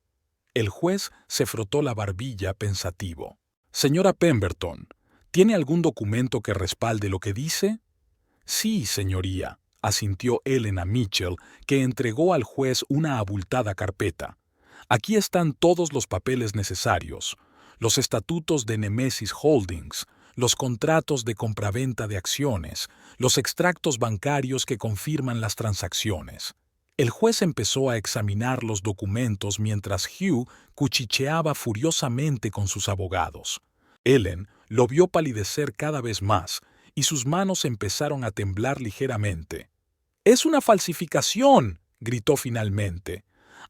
El juez se frotó la barbilla pensativo. «Señora Pemberton, ¿tiene algún documento que respalde lo que dice?» «Sí, señoría», asintió Ellen a Mitchell, que entregó al juez una abultada carpeta. «Aquí están todos los papeles necesarios, los estatutos de Nemesis Holdings, los contratos de compraventa de acciones, los extractos bancarios que confirman las transacciones». El juez empezó a examinar los documentos mientras Hugh cuchicheaba furiosamente con sus abogados. Ellen lo vio palidecer cada vez más y sus manos empezaron a temblar ligeramente. «¡Es una falsificación!», gritó finalmente.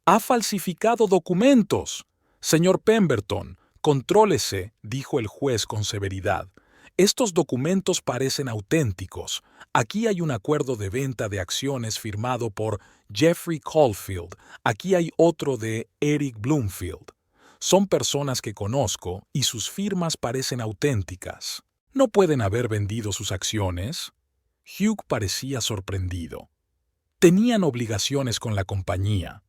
«¡Ha falsificado documentos!». «Señor Pemberton, contrólese», dijo el juez con severidad. «Estos documentos parecen auténticos. Aquí hay un acuerdo de venta de acciones firmado por Jeffrey Caulfield. Aquí hay otro de Eric Bloomfield. Son personas que conozco y sus firmas parecen auténticas. ¿No pueden haber vendido sus acciones?». Hugh parecía sorprendido. «Tenían obligaciones con la compañía».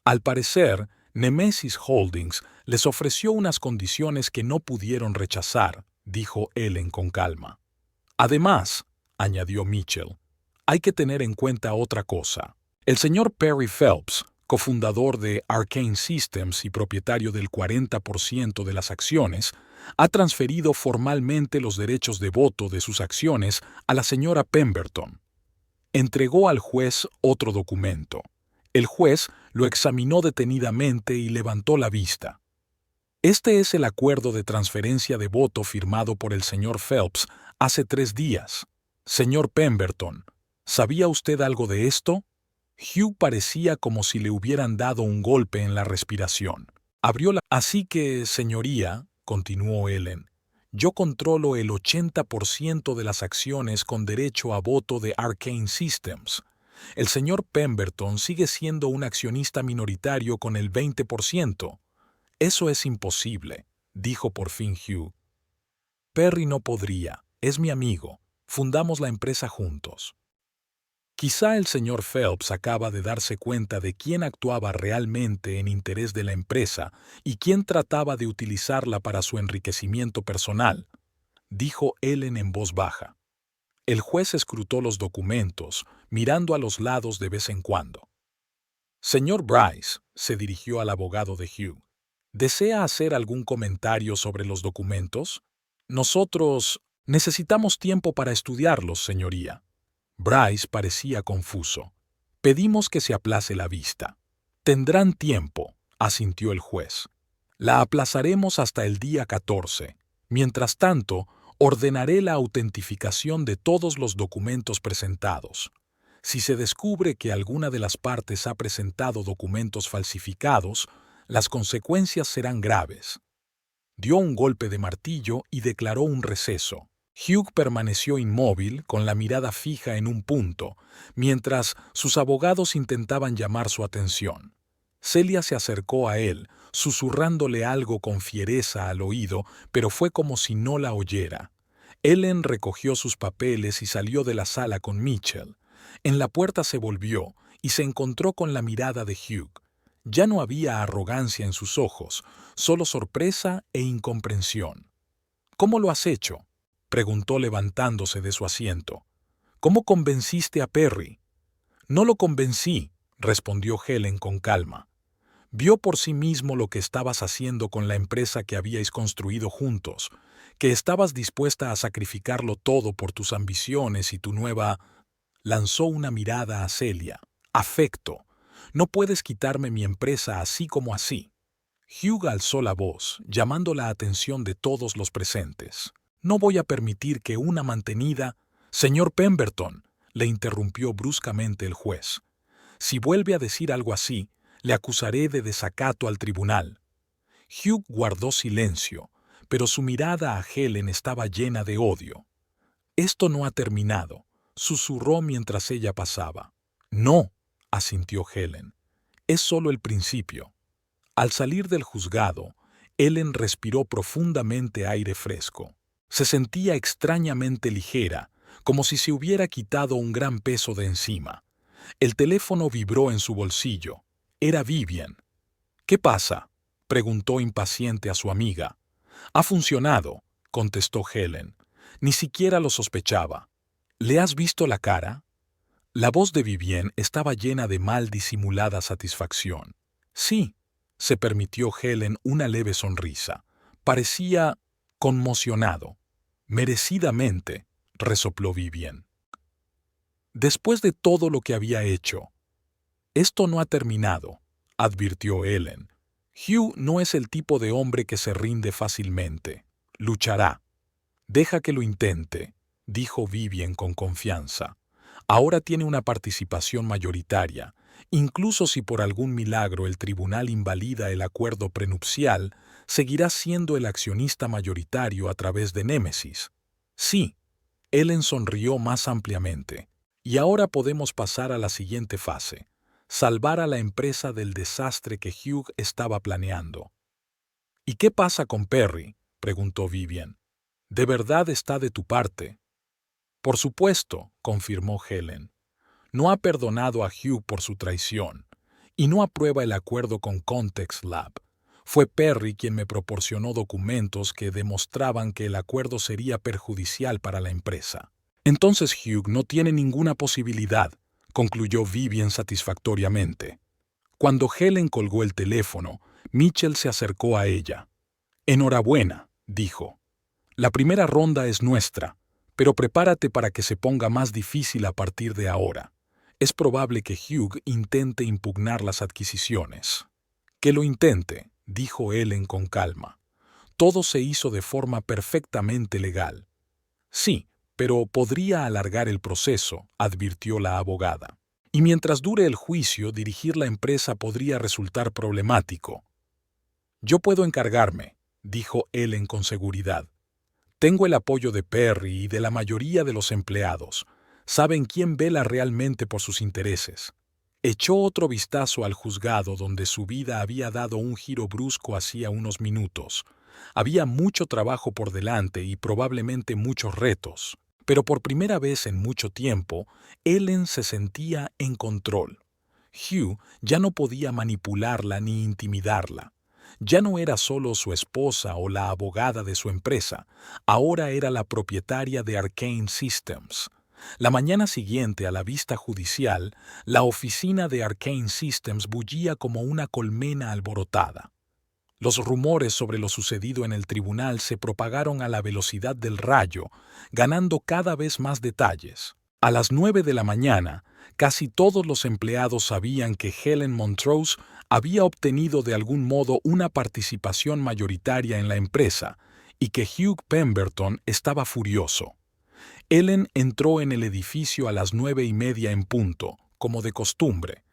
Al parecer, Nemesis Holdings les ofreció unas condiciones que no pudieron rechazar, dijo Ellen con calma. Además, añadió Mitchell, hay que tener en cuenta otra cosa. El señor Perry Phelps, cofundador de Arcane Systems y propietario del 40% de las acciones, ha transferido formalmente los derechos de voto de sus acciones a la señora Pemberton. Entregó al juez otro documento. El juez lo examinó detenidamente y levantó la vista. Este es el acuerdo de transferencia de voto firmado por el señor Phelps hace 3 días. Señor Pemberton, ¿sabía usted algo de esto? Hugh parecía como si le hubieran dado un golpe en la respiración. Así que, señoría, continuó Ellen, yo controlo el 80% de las acciones con derecho a voto de Arcane Systems. El señor Pemberton sigue siendo un accionista minoritario con el 20%. Eso es imposible, dijo por fin Hugh. Perry no podría, es mi amigo. Fundamos la empresa juntos. Quizá el señor Phelps acaba de darse cuenta de quién actuaba realmente en interés de la empresa y quién trataba de utilizarla para su enriquecimiento personal, dijo Ellen en voz baja. El juez escrutó los documentos, mirando a los lados de vez en cuando. Señor Bryce, se dirigió al abogado de Hugh, ¿desea hacer algún comentario sobre los documentos? Nosotros necesitamos tiempo para estudiarlos, señoría. Bryce parecía confuso. Pedimos que se aplace la vista. Tendrán tiempo, asintió el juez. La aplazaremos hasta el día 14. Mientras tanto, ordenaré la autentificación de todos los documentos presentados. Si se descubre que alguna de las partes ha presentado documentos falsificados, las consecuencias serán graves. Dio un golpe de martillo y declaró un receso. Hugh permaneció inmóvil, con la mirada fija en un punto, mientras sus abogados intentaban llamar su atención. Celia se acercó a él, susurrándole algo con fiereza al oído, pero fue como si no la oyera. Ellen recogió sus papeles y salió de la sala con Mitchell. En la puerta se volvió y se encontró con la mirada de Hugh. Ya no había arrogancia en sus ojos, solo sorpresa e incomprensión. «¿Cómo lo has hecho?», preguntó levantándose de su asiento. «¿Cómo convenciste a Perry?». «No lo convencí», respondió Helen con calma. «Vio por sí mismo lo que estabas haciendo con la empresa que habíais construido juntos, que estabas dispuesta a sacrificarlo todo por tus ambiciones y tu nueva...». Lanzó una mirada a Celia. «Afecto. No puedes quitarme mi empresa así como así». Hugh alzó la voz, llamando la atención de todos los presentes. «No voy a permitir que una mantenida...». «Señor Pemberton», le interrumpió bruscamente el juez. «Si vuelve a decir algo así, le acusaré de desacato al tribunal». Hugh guardó silencio, pero su mirada a Helen estaba llena de odio. «Esto no ha terminado», susurró mientras ella pasaba. «No», asintió Helen. «Es solo el principio». Al salir del juzgado, Ellen respiró profundamente aire fresco. Se sentía extrañamente ligera, como si se hubiera quitado un gran peso de encima. El teléfono vibró en su bolsillo. Era Vivian. «¿Qué pasa?», preguntó impaciente a su amiga. «Ha funcionado», contestó Helen. «Ni siquiera lo sospechaba». «¿Le has visto la cara?». La voz de Vivian estaba llena de mal disimulada satisfacción. «Sí», se permitió Helen una leve sonrisa. Parecía conmocionado. «Merecidamente», resopló Vivian. «Después de todo lo que había hecho». «Esto no ha terminado», advirtió Ellen. «Hugh no es el tipo de hombre que se rinde fácilmente. Luchará». «Deja que lo intente», dijo Vivian con confianza. «Ahora tiene una participación mayoritaria. Incluso si por algún milagro el tribunal invalida el acuerdo prenupcial, seguirá siendo el accionista mayoritario a través de Némesis». «Sí». Ellen sonrió más ampliamente. «Y ahora podemos pasar a la siguiente fase. Salvar a la empresa del desastre que Hugh estaba planeando». «¿Y qué pasa con Perry?», preguntó Vivian. «¿De verdad está de tu parte?». «Por supuesto», confirmó Helen. «No ha perdonado a Hugh por su traición, y no aprueba el acuerdo con Context Lab. Fue Perry quien me proporcionó documentos que demostraban que el acuerdo sería perjudicial para la empresa. Entonces Hugh no tiene ninguna posibilidad, concluyó Vivian satisfactoriamente. Cuando Helen colgó el teléfono, Mitchell se acercó a ella. Enhorabuena, dijo. La primera ronda es nuestra, pero prepárate para que se ponga más difícil a partir de ahora. Es probable que Hugh intente impugnar las adquisiciones. Que lo intente, dijo Ellen con calma. Todo se hizo de forma perfectamente legal. Sí, pero podría alargar el proceso, advirtió la abogada. Y mientras dure el juicio, dirigir la empresa podría resultar problemático. Yo puedo encargarme, dijo Ellen con seguridad. Tengo el apoyo de Perry y de la mayoría de los empleados. Saben quién vela realmente por sus intereses. Echó otro vistazo al juzgado donde su vida había dado un giro brusco hacía unos minutos. Había mucho trabajo por delante y probablemente muchos retos. Pero por primera vez en mucho tiempo, Ellen se sentía en control. Hugh ya no podía manipularla ni intimidarla. Ya no era solo su esposa o la abogada de su empresa, ahora era la propietaria de Arcane Systems. La mañana siguiente a la vista judicial, la oficina de Arcane Systems bullía como una colmena alborotada. Los rumores sobre lo sucedido en el tribunal se propagaron a la velocidad del rayo, ganando cada vez más detalles. A las 9 de la mañana, casi todos los empleados sabían que Helen Montrose había obtenido de algún modo una participación mayoritaria en la empresa y que Hugh Pemberton estaba furioso. Ellen entró en el edificio a las 9:30 en punto, como de costumbre.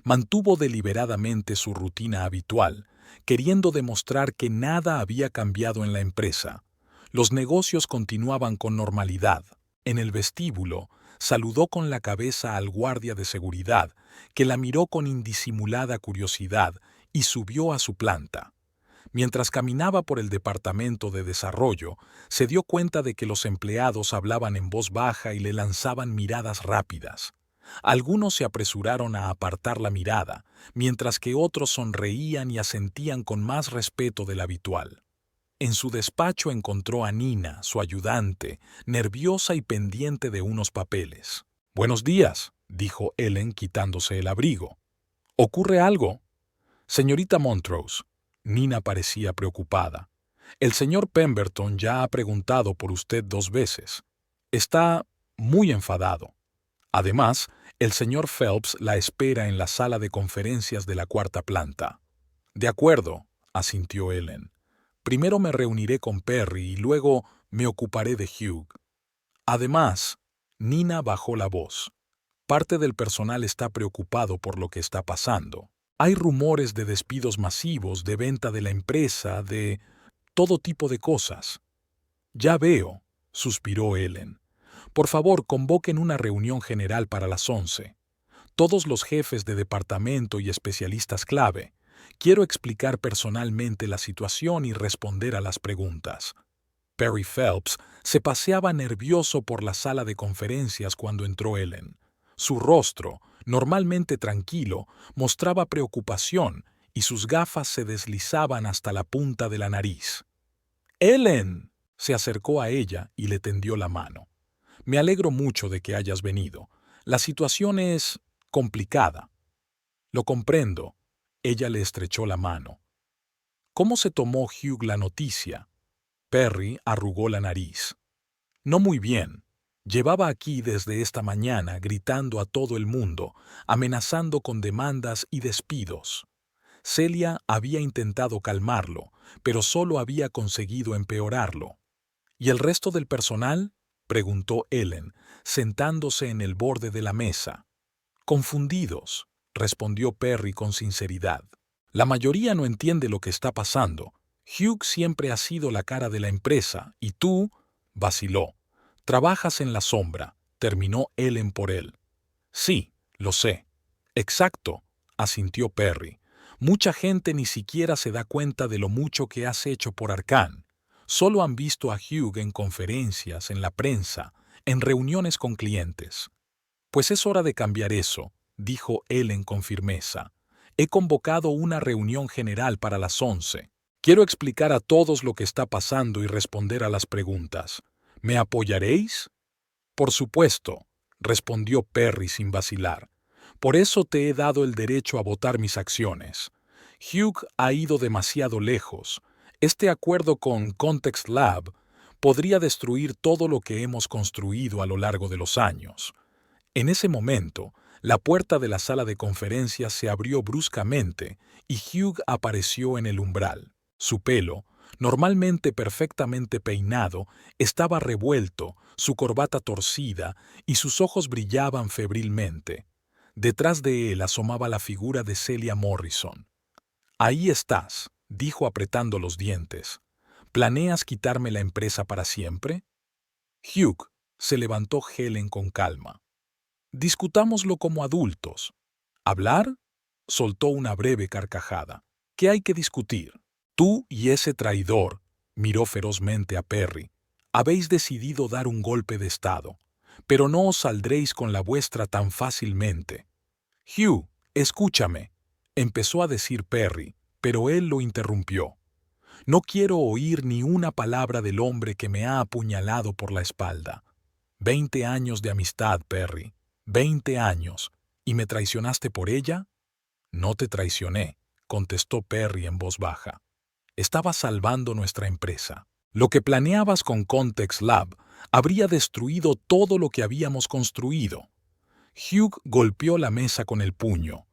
Mantuvo deliberadamente su rutina habitual, queriendo demostrar que nada había cambiado en la empresa. Los negocios continuaban con normalidad. En el vestíbulo, saludó con la cabeza al guardia de seguridad, que la miró con indisimulada curiosidad y subió a su planta. Mientras caminaba por el departamento de desarrollo, se dio cuenta de que los empleados hablaban en voz baja y le lanzaban miradas rápidas. Algunos se apresuraron a apartar la mirada, mientras que otros sonreían y asentían con más respeto del habitual. En su despacho encontró a Nina, su ayudante, nerviosa y pendiente de unos papeles. «Buenos días», dijo Ellen quitándose el abrigo. «¿Ocurre algo?» «Señorita Montrose». Nina parecía preocupada. «El señor Pemberton ya ha preguntado por usted 2 veces. Está muy enfadado. Además, el señor Phelps la espera en la sala de conferencias de la 4ª planta». «De acuerdo», asintió Ellen. «Primero me reuniré con Perry y luego me ocuparé de Hugh». Además, Nina bajó la voz. «Parte del personal está preocupado por lo que está pasando. Hay rumores de despidos masivos, de venta de la empresa, de todo tipo de cosas». «Ya veo», suspiró Ellen. «Por favor, convoquen una reunión general para las 11. Todos los jefes de departamento y especialistas clave. Quiero explicar personalmente la situación y responder a las preguntas». Perry Phelps se paseaba nervioso por la sala de conferencias cuando entró Ellen. Su rostro, normalmente tranquilo, mostraba preocupación y sus gafas se deslizaban hasta la punta de la nariz. «¡Ellen!», se acercó a ella y le tendió la mano. «Me alegro mucho de que hayas venido. La situación es complicada». «Lo comprendo». Ella le estrechó la mano. «¿Cómo se tomó Hugh la noticia?» Perry arrugó la nariz. «No muy bien. Llevaba aquí desde esta mañana gritando a todo el mundo, amenazando con demandas y despidos». Celia había intentado calmarlo, pero solo había conseguido empeorarlo. «¿Y el resto del personal?», preguntó Ellen, sentándose en el borde de la mesa. «Confundidos», respondió Perry con sinceridad. «La mayoría no entiende lo que está pasando. Hugh siempre ha sido la cara de la empresa y tú», vaciló. «Trabajas en la sombra», terminó Ellen por él. «Sí, lo sé». «Exacto», asintió Perry. «Mucha gente ni siquiera se da cuenta de lo mucho que has hecho por Arcane. Solo han visto a Hugh en conferencias, en la prensa, en reuniones con clientes». «Pues es hora de cambiar eso», dijo Ellen con firmeza. He convocado una reunión general para las 11. Quiero explicar a todos lo que está pasando y responder a las preguntas. ¿Me apoyaréis? Por supuesto, respondió Perry sin vacilar. Por eso te he dado el derecho a votar mis acciones. Hugh ha ido demasiado lejos. Este acuerdo con Context Lab podría destruir todo lo que hemos construido a lo largo de los años. En ese momento, la puerta de la sala de conferencias se abrió bruscamente y Hugh apareció en el umbral. Su pelo, normalmente perfectamente peinado, estaba revuelto, su corbata torcida y sus ojos brillaban febrilmente. Detrás de él asomaba la figura de Celia Morrison. «Ahí estás», dijo apretando los dientes. «¿Planeas quitarme la empresa para siempre?» «Hugh», se levantó Helen con calma. «Discutámoslo como adultos». «¿Hablar?» soltó una breve carcajada. «¿Qué hay que discutir?» «Tú y ese traidor», miró ferozmente a Perry, «habéis decidido dar un golpe de estado, pero no os saldréis con la vuestra tan fácilmente». «Hugh, escúchame», empezó a decir Perry, pero él lo interrumpió. «No quiero oír ni una palabra del hombre que me ha apuñalado por la espalda. 20 años de amistad, Perry. 20 años. ¿Y me traicionaste por ella?» «No te traicioné», contestó Perry en voz baja. «Estabas salvando nuestra empresa. Lo que planeabas con Context Lab habría destruido todo lo que habíamos construido». Hugh golpeó la mesa con el puño.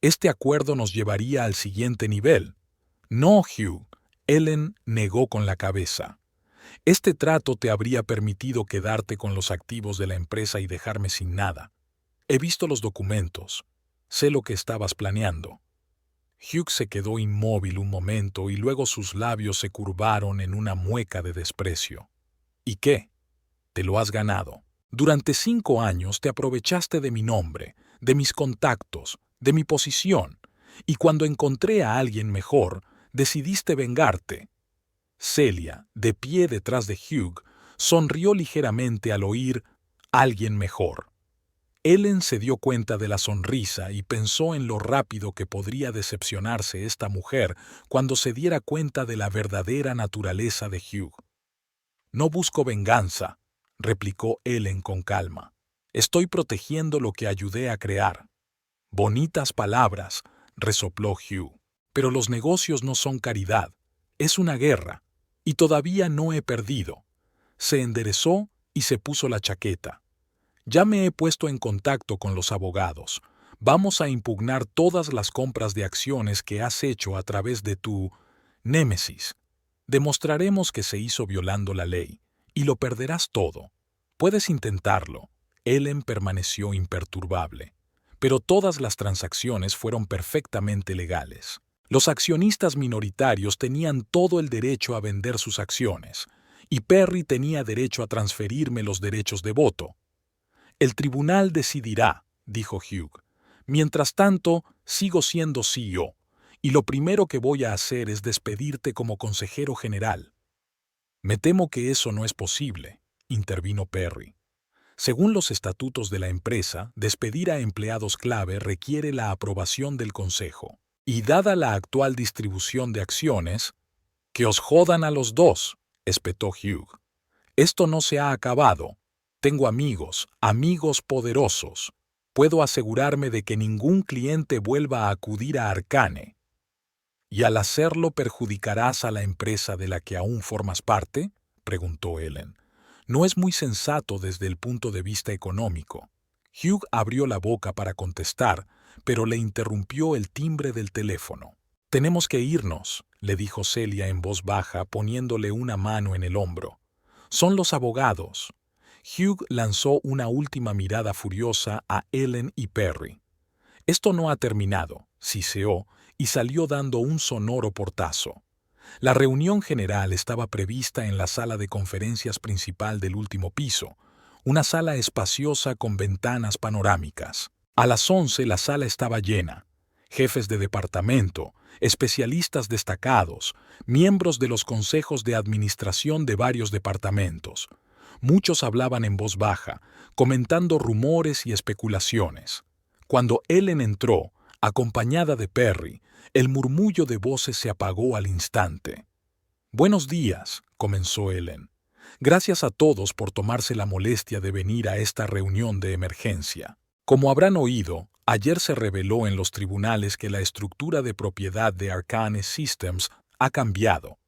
«Este acuerdo nos llevaría al siguiente nivel». «No, Hugh», Ellen negó con la cabeza. «Este trato te habría permitido quedarte con los activos de la empresa y dejarme sin nada. He visto los documentos. Sé lo que estabas planeando». Hugh se quedó inmóvil un momento y luego sus labios se curvaron en una mueca de desprecio. «¿Y qué? Te lo has ganado. Durante 5 años te aprovechaste de mi nombre, de mis contactos, de mi posición, y cuando encontré a alguien mejor, decidiste vengarte». Celia, de pie detrás de Hugh, sonrió ligeramente al oír «alguien mejor». Ellen se dio cuenta de la sonrisa y pensó en lo rápido que podría decepcionarse esta mujer cuando se diera cuenta de la verdadera naturaleza de Hugh. «No busco venganza», replicó Ellen con calma. «Estoy protegiendo lo que ayudé a crear». «Bonitas palabras», resopló Hugh. «Pero los negocios no son caridad. Es una guerra. Y todavía no he perdido». Se enderezó y se puso la chaqueta. «Ya me he puesto en contacto con los abogados. Vamos a impugnar todas las compras de acciones que has hecho a través de tu némesis. Demostraremos que se hizo violando la ley, y lo perderás todo. Puedes intentarlo». Ellen permaneció imperturbable. «Pero todas las transacciones fueron perfectamente legales. Los accionistas minoritarios tenían todo el derecho a vender sus acciones, y Perry tenía derecho a transferirme los derechos de voto. «El tribunal decidirá», dijo Hugh. «Mientras tanto, sigo siendo CEO, y lo primero que voy a hacer es despedirte como consejero general». «Me temo que eso no es posible», intervino Perry. «Según los estatutos de la empresa, despedir a empleados clave requiere la aprobación del consejo. Y dada la actual distribución de acciones...» «Que os jodan a los dos», espetó Hugh. «Esto no se ha acabado. Tengo amigos poderosos. Puedo asegurarme de que ningún cliente vuelva a acudir a Arcane». «¿Y al hacerlo perjudicarás a la empresa de la que aún formas parte?», preguntó Ellen. «No es muy sensato desde el punto de vista económico». Hugh abrió la boca para contestar, pero le interrumpió el timbre del teléfono. «Tenemos que irnos», le dijo Celia en voz baja, poniéndole una mano en el hombro. «Son los abogados». Hugh lanzó una última mirada furiosa a Ellen y Perry. «Esto no ha terminado», siseó, y salió dando un sonoro portazo. La reunión general estaba prevista en la sala de conferencias principal del último piso, una sala espaciosa con ventanas panorámicas. A las 11 la sala estaba llena. Jefes de departamento, especialistas destacados, miembros de los consejos de administración de varios departamentos. Muchos hablaban en voz baja, comentando rumores y especulaciones. Cuando Ellen entró, Acompañada de Perry, el murmullo de voces se apagó al instante. «Buenos días», comenzó Ellen. «Gracias a todos por tomarse la molestia de venir a esta reunión de emergencia. Como habrán oído, ayer se reveló en los tribunales que la estructura de propiedad de Arcane Systems ha cambiado.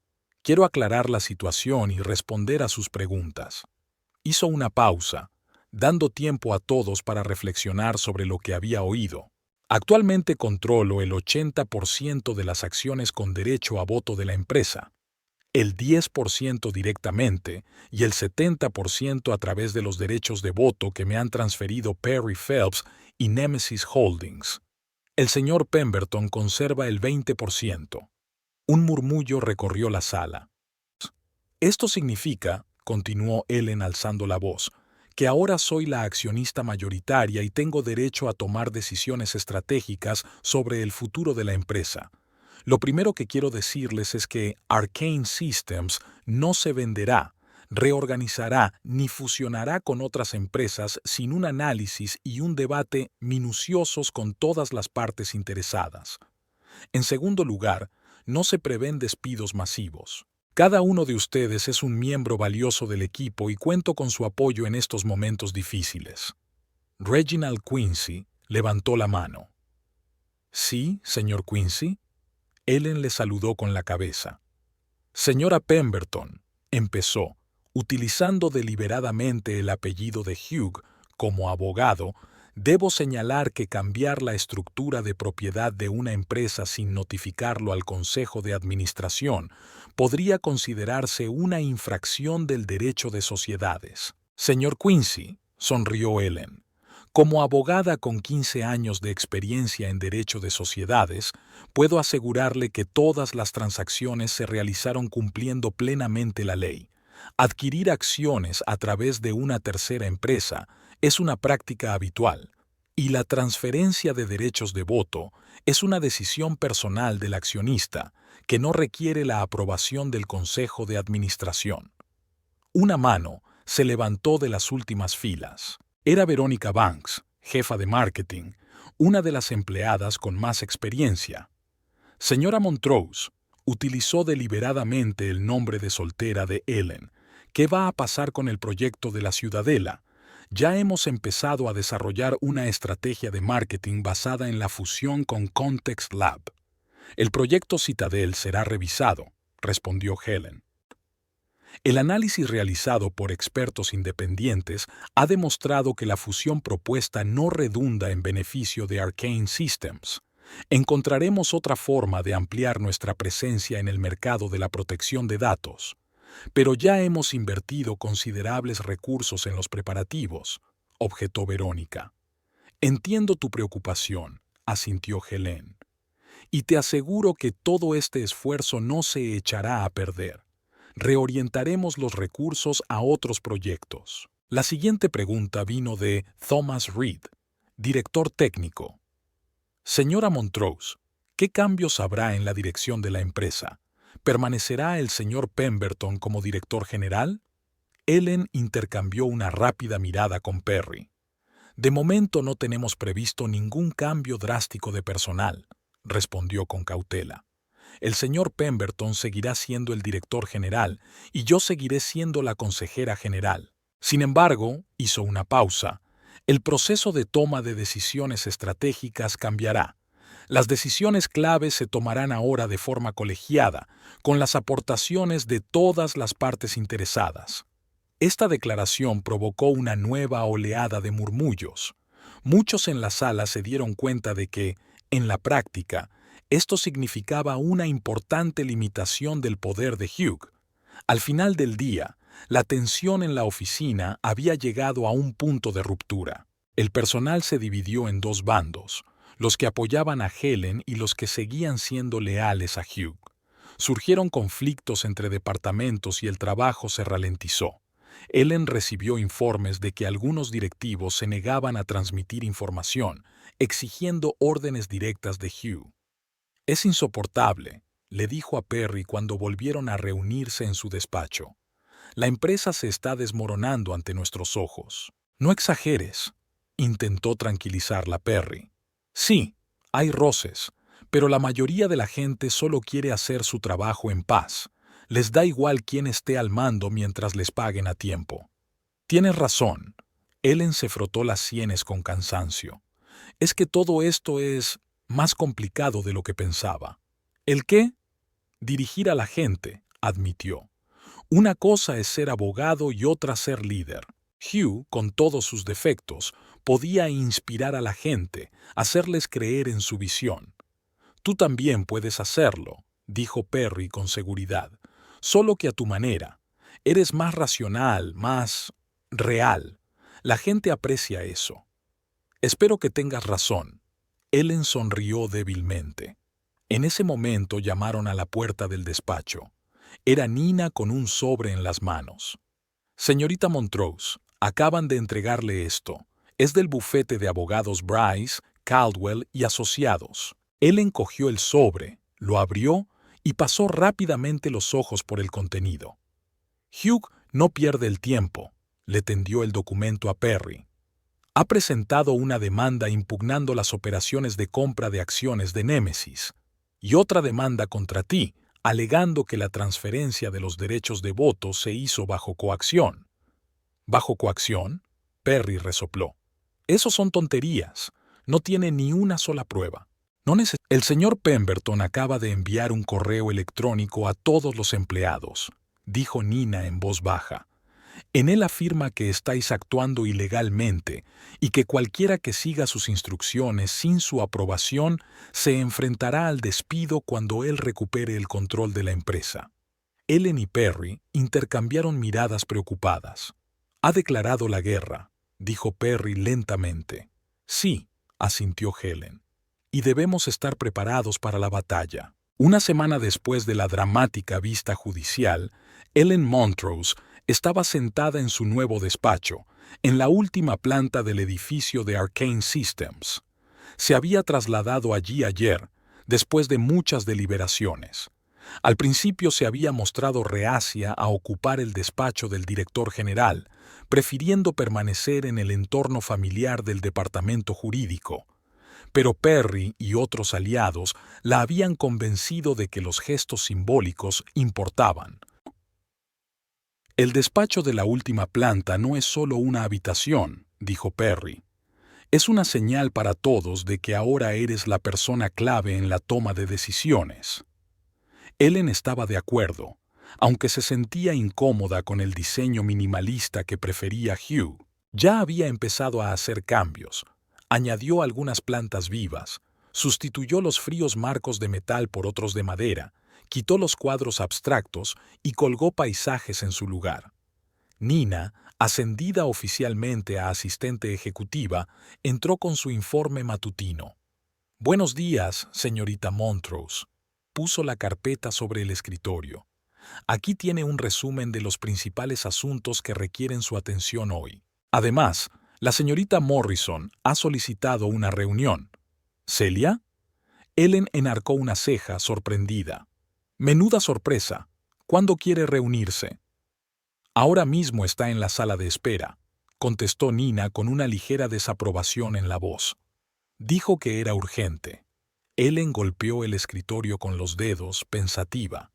Quiero aclarar la situación y responder a sus preguntas». Hizo una pausa, dando tiempo a todos para reflexionar sobre lo que había oído. «Actualmente controlo el 80% de las acciones con derecho a voto de la empresa, el 10% directamente y el 70% a través de los derechos de voto que me han transferido Perry Phelps y Nemesis Holdings. El señor Pemberton conserva el 20%. Un murmullo recorrió la sala. «Esto significa», continuó Ellen alzando la voz, «que ahora soy la accionista mayoritaria y tengo derecho a tomar decisiones estratégicas sobre el futuro de la empresa. Lo primero que quiero decirles es que Arcane Systems no se venderá, reorganizará ni fusionará con otras empresas sin un análisis y un debate minuciosos con todas las partes interesadas. En segundo lugar, no se prevén despidos masivos. Cada uno de ustedes es un miembro valioso del equipo y cuento con su apoyo en estos momentos difíciles». Reginald Quincy levantó la mano. «Sí, señor Quincy». Ellen le saludó con la cabeza. «Señora Pemberton», empezó, utilizando deliberadamente el apellido de Hugh como abogado, «debo señalar que cambiar la estructura de propiedad de una empresa sin notificarlo al Consejo de Administración podría considerarse una infracción del derecho de sociedades». «Señor Quincy», sonrió Ellen, «como abogada con 15 años de experiencia en derecho de sociedades, puedo asegurarle que todas las transacciones se realizaron cumpliendo plenamente la ley. Adquirir acciones a través de una tercera empresa es una práctica habitual, y la transferencia de derechos de voto es una decisión personal del accionista que no requiere la aprobación del Consejo de Administración». Una mano se levantó de las últimas filas. Era Verónica Banks, jefa de marketing, una de las empleadas con más experiencia. «Señora Montrose», utilizó deliberadamente el nombre de soltera de Ellen, «¿qué va a pasar con el proyecto de la Ciudadela? Ya hemos empezado a desarrollar una estrategia de marketing basada en la fusión con Context Lab». «El proyecto Citadel será revisado», respondió Helen. «El análisis realizado por expertos independientes ha demostrado que la fusión propuesta no redunda en beneficio de Arcane Systems. Encontraremos otra forma de ampliar nuestra presencia en el mercado de la protección de datos. Pero ya hemos invertido considerables recursos en los preparativos», objetó Verónica. «Entiendo tu preocupación», asintió Helen. «Y te aseguro que todo este esfuerzo no se echará a perder. Reorientaremos los recursos a otros proyectos». La siguiente pregunta vino de Thomas Reed, director técnico. «Señora Montrose, ¿qué cambios habrá en la dirección de la empresa? ¿Permanecerá el señor Pemberton como director general?» Ellen intercambió una rápida mirada con Perry. «De momento no tenemos previsto ningún cambio drástico de personal», respondió con cautela. «El señor Pemberton seguirá siendo el director general y yo seguiré siendo la consejera general. Sin embargo», hizo una pausa, «el proceso de toma de decisiones estratégicas cambiará. Las decisiones claves se tomarán ahora de forma colegiada, con las aportaciones de todas las partes interesadas». Esta declaración provocó una nueva oleada de murmullos. Muchos en la sala se dieron cuenta de que, en la práctica, esto significaba una importante limitación del poder de Hugh. Al final del día, la tensión en la oficina había llegado a un punto de ruptura. El personal se dividió en dos bandos, los que apoyaban a Helen y los que seguían siendo leales a Hugh. Surgieron conflictos entre departamentos y el trabajo se ralentizó. Ellen recibió informes de que algunos directivos se negaban a transmitir información, exigiendo órdenes directas de Hugh. «Es insoportable», le dijo a Perry cuando volvieron a reunirse en su despacho. «La empresa se está desmoronando ante nuestros ojos». «No exageres», intentó tranquilizarla Perry. «Sí, Hay roces, pero la mayoría de la gente solo quiere hacer su trabajo en paz. Les da igual quién esté al mando mientras les paguen a tiempo. Tienes razón. Ellen se frotó las sienes con cansancio. Es que todo esto es más complicado de lo que pensaba. ¿El qué? Dirigir a la gente, admitió. Una cosa es ser abogado y otra ser líder. Hugh, con todos sus defectos, podía inspirar a la gente, hacerles creer en su visión. Tú también puedes hacerlo, dijo Perry con seguridad, solo que a tu manera. Eres más racional, más real. La gente aprecia eso. Espero que tengas razón. Ellen sonrió débilmente. En ese momento llamaron a la puerta del despacho. Era Nina con un sobre en las manos. Señorita Montrose, acaban de entregarle esto. Es del bufete de abogados Bryce, Caldwell y Asociados. Ellen cogió el sobre, lo abrió y pasó rápidamente los ojos por el contenido. Hugh no pierde el tiempo, le tendió el documento a Perry. Ha presentado una demanda impugnando las operaciones de compra de acciones de Némesis y otra demanda contra ti, alegando que la transferencia de los derechos de voto se hizo bajo coacción. ¿Bajo coacción? Perry resopló. Eso son tonterías. No tiene ni una sola prueba. El señor Pemberton acaba de enviar un correo electrónico a todos los empleados, dijo Nina en voz baja. En él afirma que estáis actuando ilegalmente y que cualquiera que siga sus instrucciones sin su aprobación se enfrentará al despido cuando él recupere el control de la empresa. Ellen y Perry intercambiaron miradas preocupadas. Ha declarado la guerra, dijo Perry lentamente. Sí, asintió Helen. Y debemos estar preparados para la batalla. Una semana después de la dramática vista judicial, Ellen Montrose estaba sentada en su nuevo despacho, en la última planta del edificio de Arcane Systems. Se había trasladado allí ayer, después de muchas deliberaciones. Al principio se había mostrado reacia a ocupar el despacho del director general, prefiriendo permanecer en el entorno familiar del departamento jurídico. Pero Perry y otros aliados la habían convencido de que los gestos simbólicos importaban. El despacho de la última planta no es solo una habitación, dijo Perry. Es una señal para todos de que ahora eres la persona clave en la toma de decisiones. Ellen estaba de acuerdo, aunque se sentía incómoda con el diseño minimalista que prefería Hugh. Ya había empezado a hacer cambios. Añadió algunas plantas vivas, sustituyó los fríos marcos de metal por otros de madera, quitó los cuadros abstractos y colgó paisajes en su lugar. Nina, ascendida oficialmente a asistente ejecutiva, entró con su informe matutino. «Buenos días, señorita Montrose». Puso la carpeta sobre el escritorio. «Aquí tiene un resumen de los principales asuntos que requieren su atención hoy. Además, la señorita Morrison ha solicitado una reunión». «¿Celia?» Ellen enarcó una ceja, sorprendida. «Menuda sorpresa. ¿Cuándo quiere reunirse?» «Ahora mismo está en la sala de espera», contestó Nina con una ligera desaprobación en la voz. Dijo que era urgente. Ellen golpeó el escritorio con los dedos, pensativa.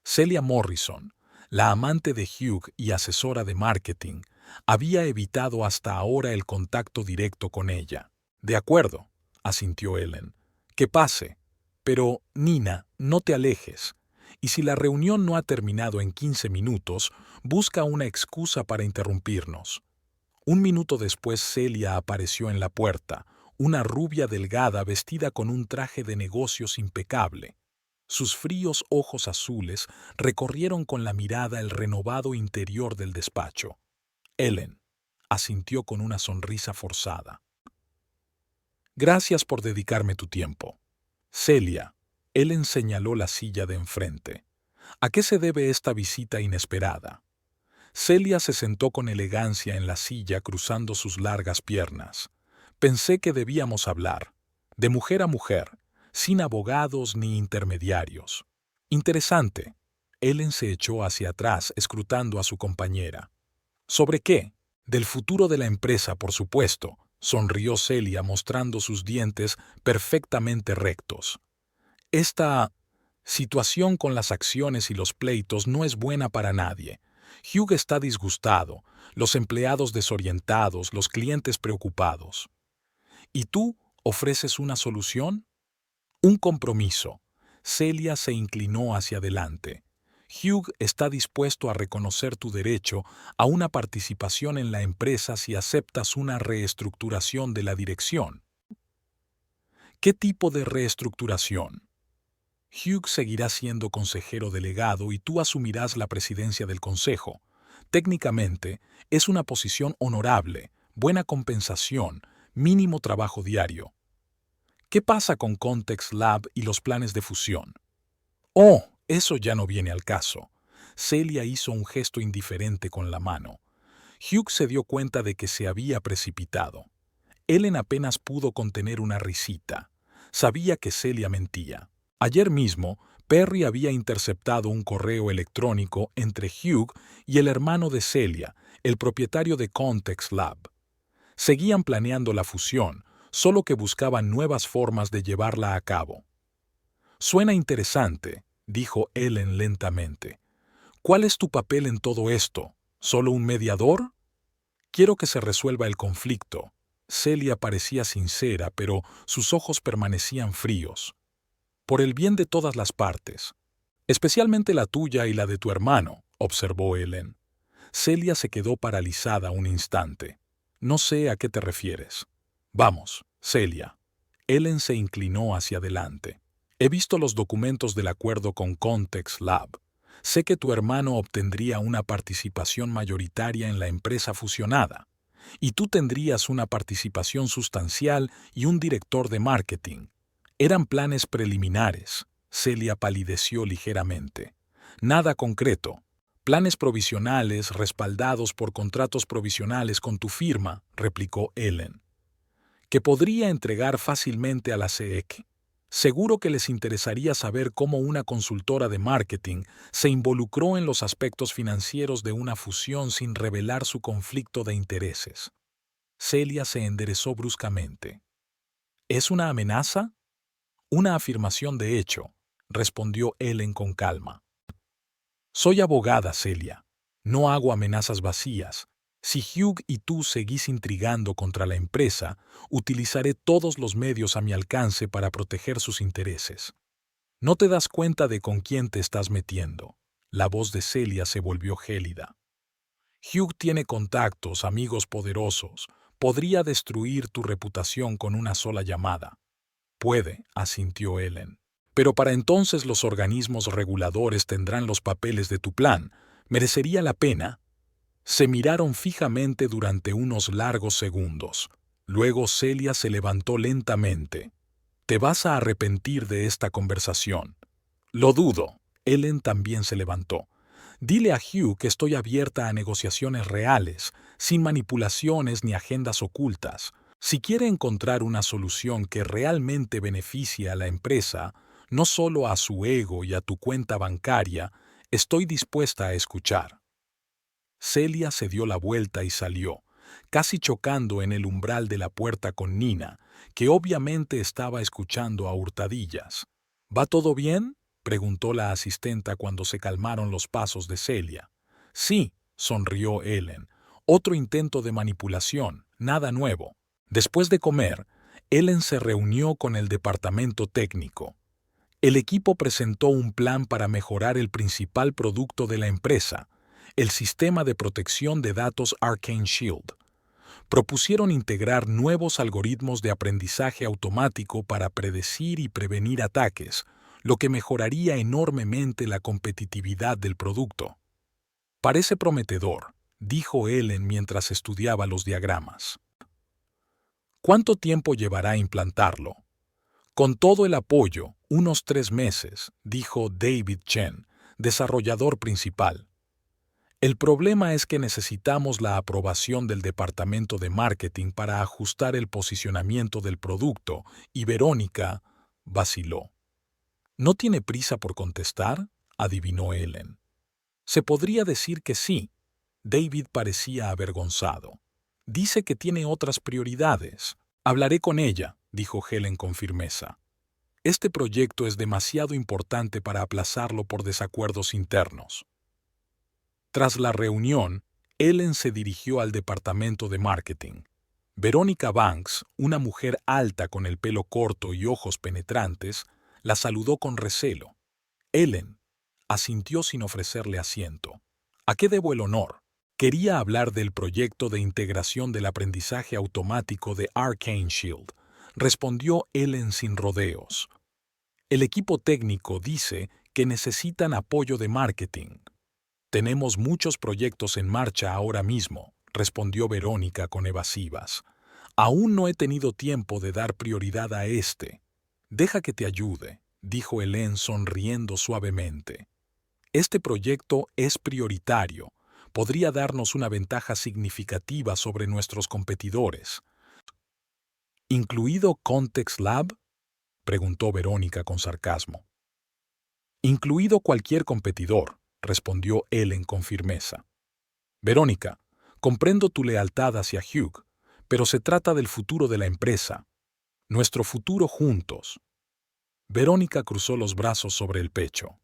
Celia Morrison, la amante de Hugh y asesora de marketing, había evitado hasta ahora el contacto directo con ella. «De acuerdo», asintió Ellen. «Que pase. Pero, Nina, no te alejes. Y si la reunión no ha terminado en 15 minutos, busca una excusa para interrumpirnos». Un minuto después Celia apareció en la puerta, una rubia delgada vestida con un traje de negocios impecable. Sus fríos ojos azules recorrieron con la mirada el renovado interior del despacho. «Ellen», asintió con una sonrisa forzada. «Gracias por dedicarme tu tiempo». «Celia», Ellen señaló la silla de enfrente. «¿A qué se debe esta visita inesperada?» Celia se sentó con elegancia en la silla cruzando sus largas piernas. «Pensé que debíamos hablar, de mujer a mujer, sin abogados ni intermediarios». «Interesante». Ellen se echó hacia atrás, escrutando a su compañera. «¿Sobre qué?» «Del futuro de la empresa, por supuesto», sonrió Celia mostrando sus dientes perfectamente rectos. Esta situación con las acciones y los pleitos no es buena para nadie. Hugh está disgustado, los empleados desorientados, los clientes preocupados. ¿Y tú ofreces una solución? Un compromiso. Celia se inclinó hacia adelante. Hugh está dispuesto a reconocer tu derecho a una participación en la empresa si aceptas una reestructuración de la dirección. ¿Qué tipo de reestructuración? Hugh seguirá siendo consejero delegado y tú asumirás la presidencia del consejo. Técnicamente, es una posición honorable, buena compensación, mínimo trabajo diario. ¿Qué pasa con Context Lab y los planes de fusión? Oh, eso ya no viene al caso. Celia hizo un gesto indiferente con la mano. Hugh se dio cuenta de que se había precipitado. Ellen apenas pudo contener una risita. Sabía que Celia mentía. Ayer mismo, Perry había interceptado un correo electrónico entre Hugh y el hermano de Celia, el propietario de Context Lab. Seguían planeando la fusión, solo que buscaban nuevas formas de llevarla a cabo. Suena interesante, dijo Ellen lentamente. ¿Cuál es tu papel en todo esto? ¿Solo un mediador? Quiero que se resuelva el conflicto. Celia parecía sincera, pero sus ojos permanecían fríos. Por el bien de todas las partes. Especialmente la tuya y la de tu hermano, observó Ellen. Celia se quedó paralizada un instante. No sé a qué te refieres. Vamos, Celia. Ellen se inclinó hacia adelante. He visto los documentos del acuerdo con Context Lab. Sé que tu hermano obtendría una participación mayoritaria en la empresa fusionada, y tú tendrías una participación sustancial y un director de marketing. Eran planes preliminares. Celia palideció ligeramente. Nada concreto. Planes provisionales respaldados por contratos provisionales con tu firma, replicó Ellen, que podría entregar fácilmente a la SEC. Seguro que les interesaría saber cómo una consultora de marketing se involucró en los aspectos financieros de una fusión sin revelar su conflicto de intereses. Celia se enderezó bruscamente. ¿Es una amenaza? Una afirmación de hecho, respondió Ellen con calma. Soy abogada, Celia. No hago amenazas vacías. Si Hugh y tú seguís intrigando contra la empresa, utilizaré todos los medios a mi alcance para proteger sus intereses. ¿No te das cuenta de con quién te estás metiendo? La voz de Celia se volvió gélida. Hugh tiene contactos, amigos poderosos. Podría destruir tu reputación con una sola llamada. Puede, asintió Ellen. Pero para entonces los organismos reguladores tendrán los papeles de tu plan. ¿Merecería la pena? Se miraron fijamente durante unos largos segundos. Luego Celia se levantó lentamente. Te vas a arrepentir de esta conversación. Lo dudo. Ellen también se levantó. Dile a Hugh que estoy abierta a negociaciones reales, sin manipulaciones ni agendas ocultas. Si quiere encontrar una solución que realmente beneficie a la empresa, no solo a su ego y a tu cuenta bancaria, estoy dispuesta a escuchar. Celia se dio la vuelta y salió, casi chocando en el umbral de la puerta con Nina, que obviamente estaba escuchando a hurtadillas. ¿Va todo bien?, preguntó la asistenta cuando se calmaron los pasos de Celia. Sí, sonrió Ellen. Otro intento de manipulación, nada nuevo. Después de comer, Ellen se reunió con el departamento técnico. El equipo presentó un plan para mejorar el principal producto de la empresa, el sistema de protección de datos Arcane Shield. Propusieron integrar nuevos algoritmos de aprendizaje automático para predecir y prevenir ataques, lo que mejoraría enormemente la competitividad del producto. Parece prometedor, dijo Ellen mientras estudiaba los diagramas. ¿Cuánto tiempo llevará implantarlo? Con todo el apoyo, unos 3 meses, dijo David Chen, desarrollador principal. El problema es que necesitamos la aprobación del departamento de marketing para ajustar el posicionamiento del producto, y Verónica vaciló. ¿No tiene prisa por contestar?, adivinó Ellen. Se podría decir que sí. David parecía avergonzado. Dice que tiene otras prioridades. Hablaré con ella, dijo Helen con firmeza. Este proyecto es demasiado importante para aplazarlo por desacuerdos internos. Tras la reunión, Ellen se dirigió al departamento de marketing. Verónica Banks, una mujer alta con el pelo corto y ojos penetrantes, la saludó con recelo. Ellen asintió sin ofrecerle asiento. ¿A qué debo el honor? Quería hablar del proyecto de integración del aprendizaje automático de Arcane Shield, respondió Ellen sin rodeos. El equipo técnico dice que necesitan apoyo de marketing. Tenemos muchos proyectos en marcha ahora mismo, respondió Verónica con evasivas. Aún no he tenido tiempo de dar prioridad a este. Deja que te ayude, dijo Ellen sonriendo suavemente. Este proyecto es prioritario. Podría darnos una ventaja significativa sobre nuestros competidores. ¿Incluido Context Lab? Preguntó Verónica con sarcasmo. Incluido cualquier competidor, respondió Ellen con firmeza. Verónica, comprendo tu lealtad hacia Hugh, pero se trata del futuro de la empresa. Nuestro futuro juntos. Verónica cruzó los brazos sobre el pecho.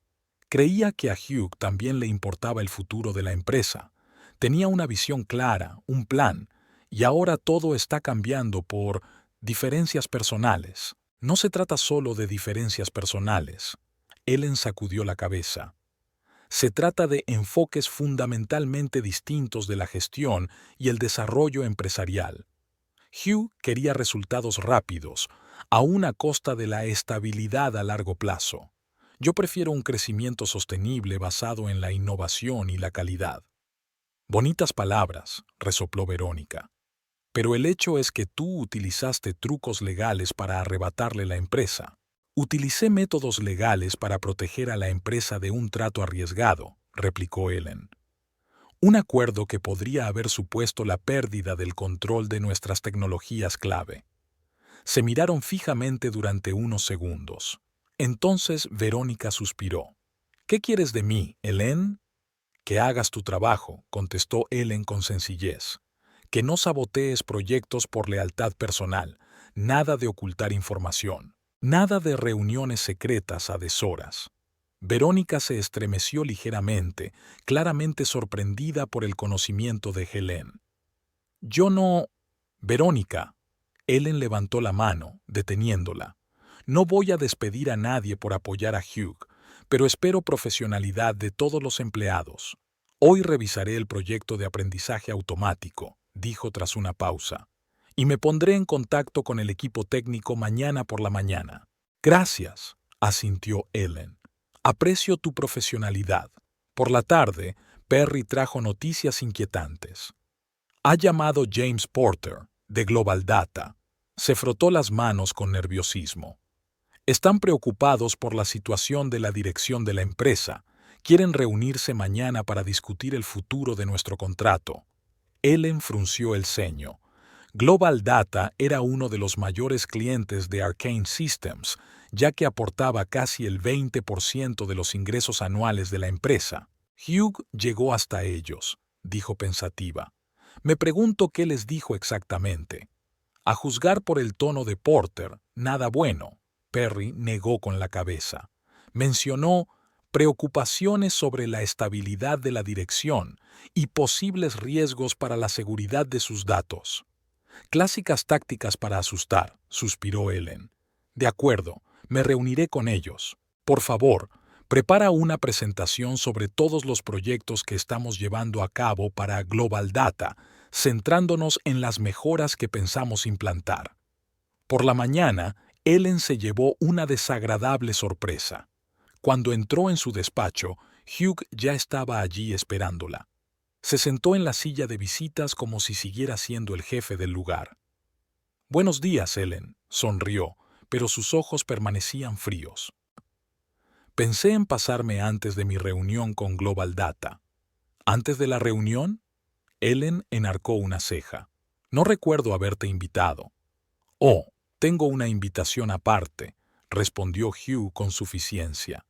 Creía que a Hugh también le importaba el futuro de la empresa. Tenía una visión clara, un plan, y ahora todo está cambiando por diferencias personales. No se trata solo de diferencias personales. Ellen sacudió la cabeza. Se trata de enfoques fundamentalmente distintos de la gestión y el desarrollo empresarial. Hugh quería resultados rápidos, aún a costa de la estabilidad a largo plazo. Yo prefiero un crecimiento sostenible basado en la innovación y la calidad. Bonitas palabras, resopló Verónica. Pero el hecho es que tú utilizaste trucos legales para arrebatarle la empresa. Utilicé métodos legales para proteger a la empresa de un trato arriesgado, replicó Ellen. Un acuerdo que podría haber supuesto la pérdida del control de nuestras tecnologías clave. Se miraron fijamente durante unos segundos. Entonces Verónica suspiró. ¿Qué quieres de mí, Ellen? Que hagas tu trabajo, contestó Ellen con sencillez. Que no sabotees proyectos por lealtad personal, nada de ocultar información, nada de reuniones secretas a deshoras. Verónica se estremeció ligeramente, claramente sorprendida por el conocimiento de Helen. Yo no... Verónica. Ellen levantó la mano, deteniéndola. No voy a despedir a nadie por apoyar a Hugh, pero espero profesionalidad de todos los empleados. Hoy revisaré el proyecto de aprendizaje automático, dijo tras una pausa, y me pondré en contacto con el equipo técnico mañana por la mañana. Gracias, asintió Ellen. Aprecio tu profesionalidad. Por la tarde, Perry trajo noticias inquietantes. Ha llamado James Porter, de Global Data. Se frotó las manos con nerviosismo. Están preocupados por la situación de la dirección de la empresa. Quieren reunirse mañana para discutir el futuro de nuestro contrato. Ellen frunció el ceño. Global Data era uno de los mayores clientes de Arcane Systems, ya que aportaba casi el 20% de los ingresos anuales de la empresa. Hugh llegó hasta ellos, dijo pensativa. Me pregunto qué les dijo exactamente. A juzgar por el tono de Porter, nada bueno. Perry negó con la cabeza. Mencionó preocupaciones sobre la estabilidad de la dirección y posibles riesgos para la seguridad de sus datos. Clásicas tácticas para asustar, suspiró Ellen. De acuerdo, me reuniré con ellos. Por favor, prepara una presentación sobre todos los proyectos que estamos llevando a cabo para Global Data, centrándonos en las mejoras que pensamos implantar. Por la mañana, Ellen se llevó una desagradable sorpresa. Cuando entró en su despacho, Hugh ya estaba allí esperándola. Se sentó en la silla de visitas como si siguiera siendo el jefe del lugar. Buenos días, Ellen, sonrió, pero sus ojos permanecían fríos. Pensé en pasarme antes de mi reunión con Global Data. ¿Antes de la reunión? Ellen enarcó una ceja. No recuerdo haberte invitado. Oh, tengo una invitación aparte, respondió Hugh con suficiencia.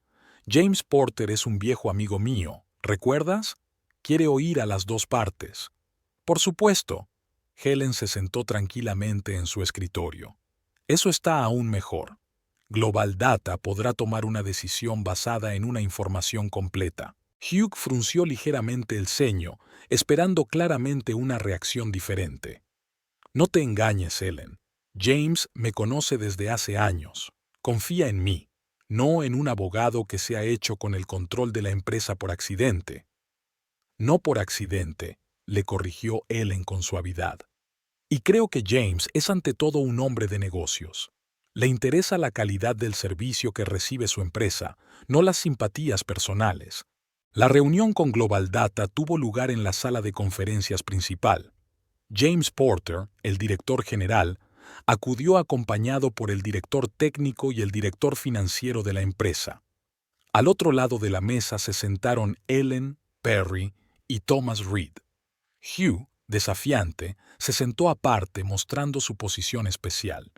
James Porter es un viejo amigo mío, ¿recuerdas? Quiere oír a las dos partes. Por supuesto. Helen se sentó tranquilamente en su escritorio. Eso está aún mejor. Global Data podrá tomar una decisión basada en una información completa. Hugh frunció ligeramente el ceño, esperando claramente una reacción diferente. No te engañes, Helen. James me conoce desde hace años. Confía en mí, no en un abogado que se ha hecho con el control de la empresa por accidente. No por accidente, le corrigió Helen con suavidad. Y creo que James es ante todo un hombre de negocios. Le interesa la calidad del servicio que recibe su empresa, no las simpatías personales. La reunión con Global Data tuvo lugar en la sala de conferencias principal. James Porter, el director general, acudió acompañado por el director técnico y el director financiero de la empresa. Al otro lado de la mesa se sentaron Ellen, Perry y Thomas Reed. Hugh, desafiante, se sentó aparte mostrando su posición especial.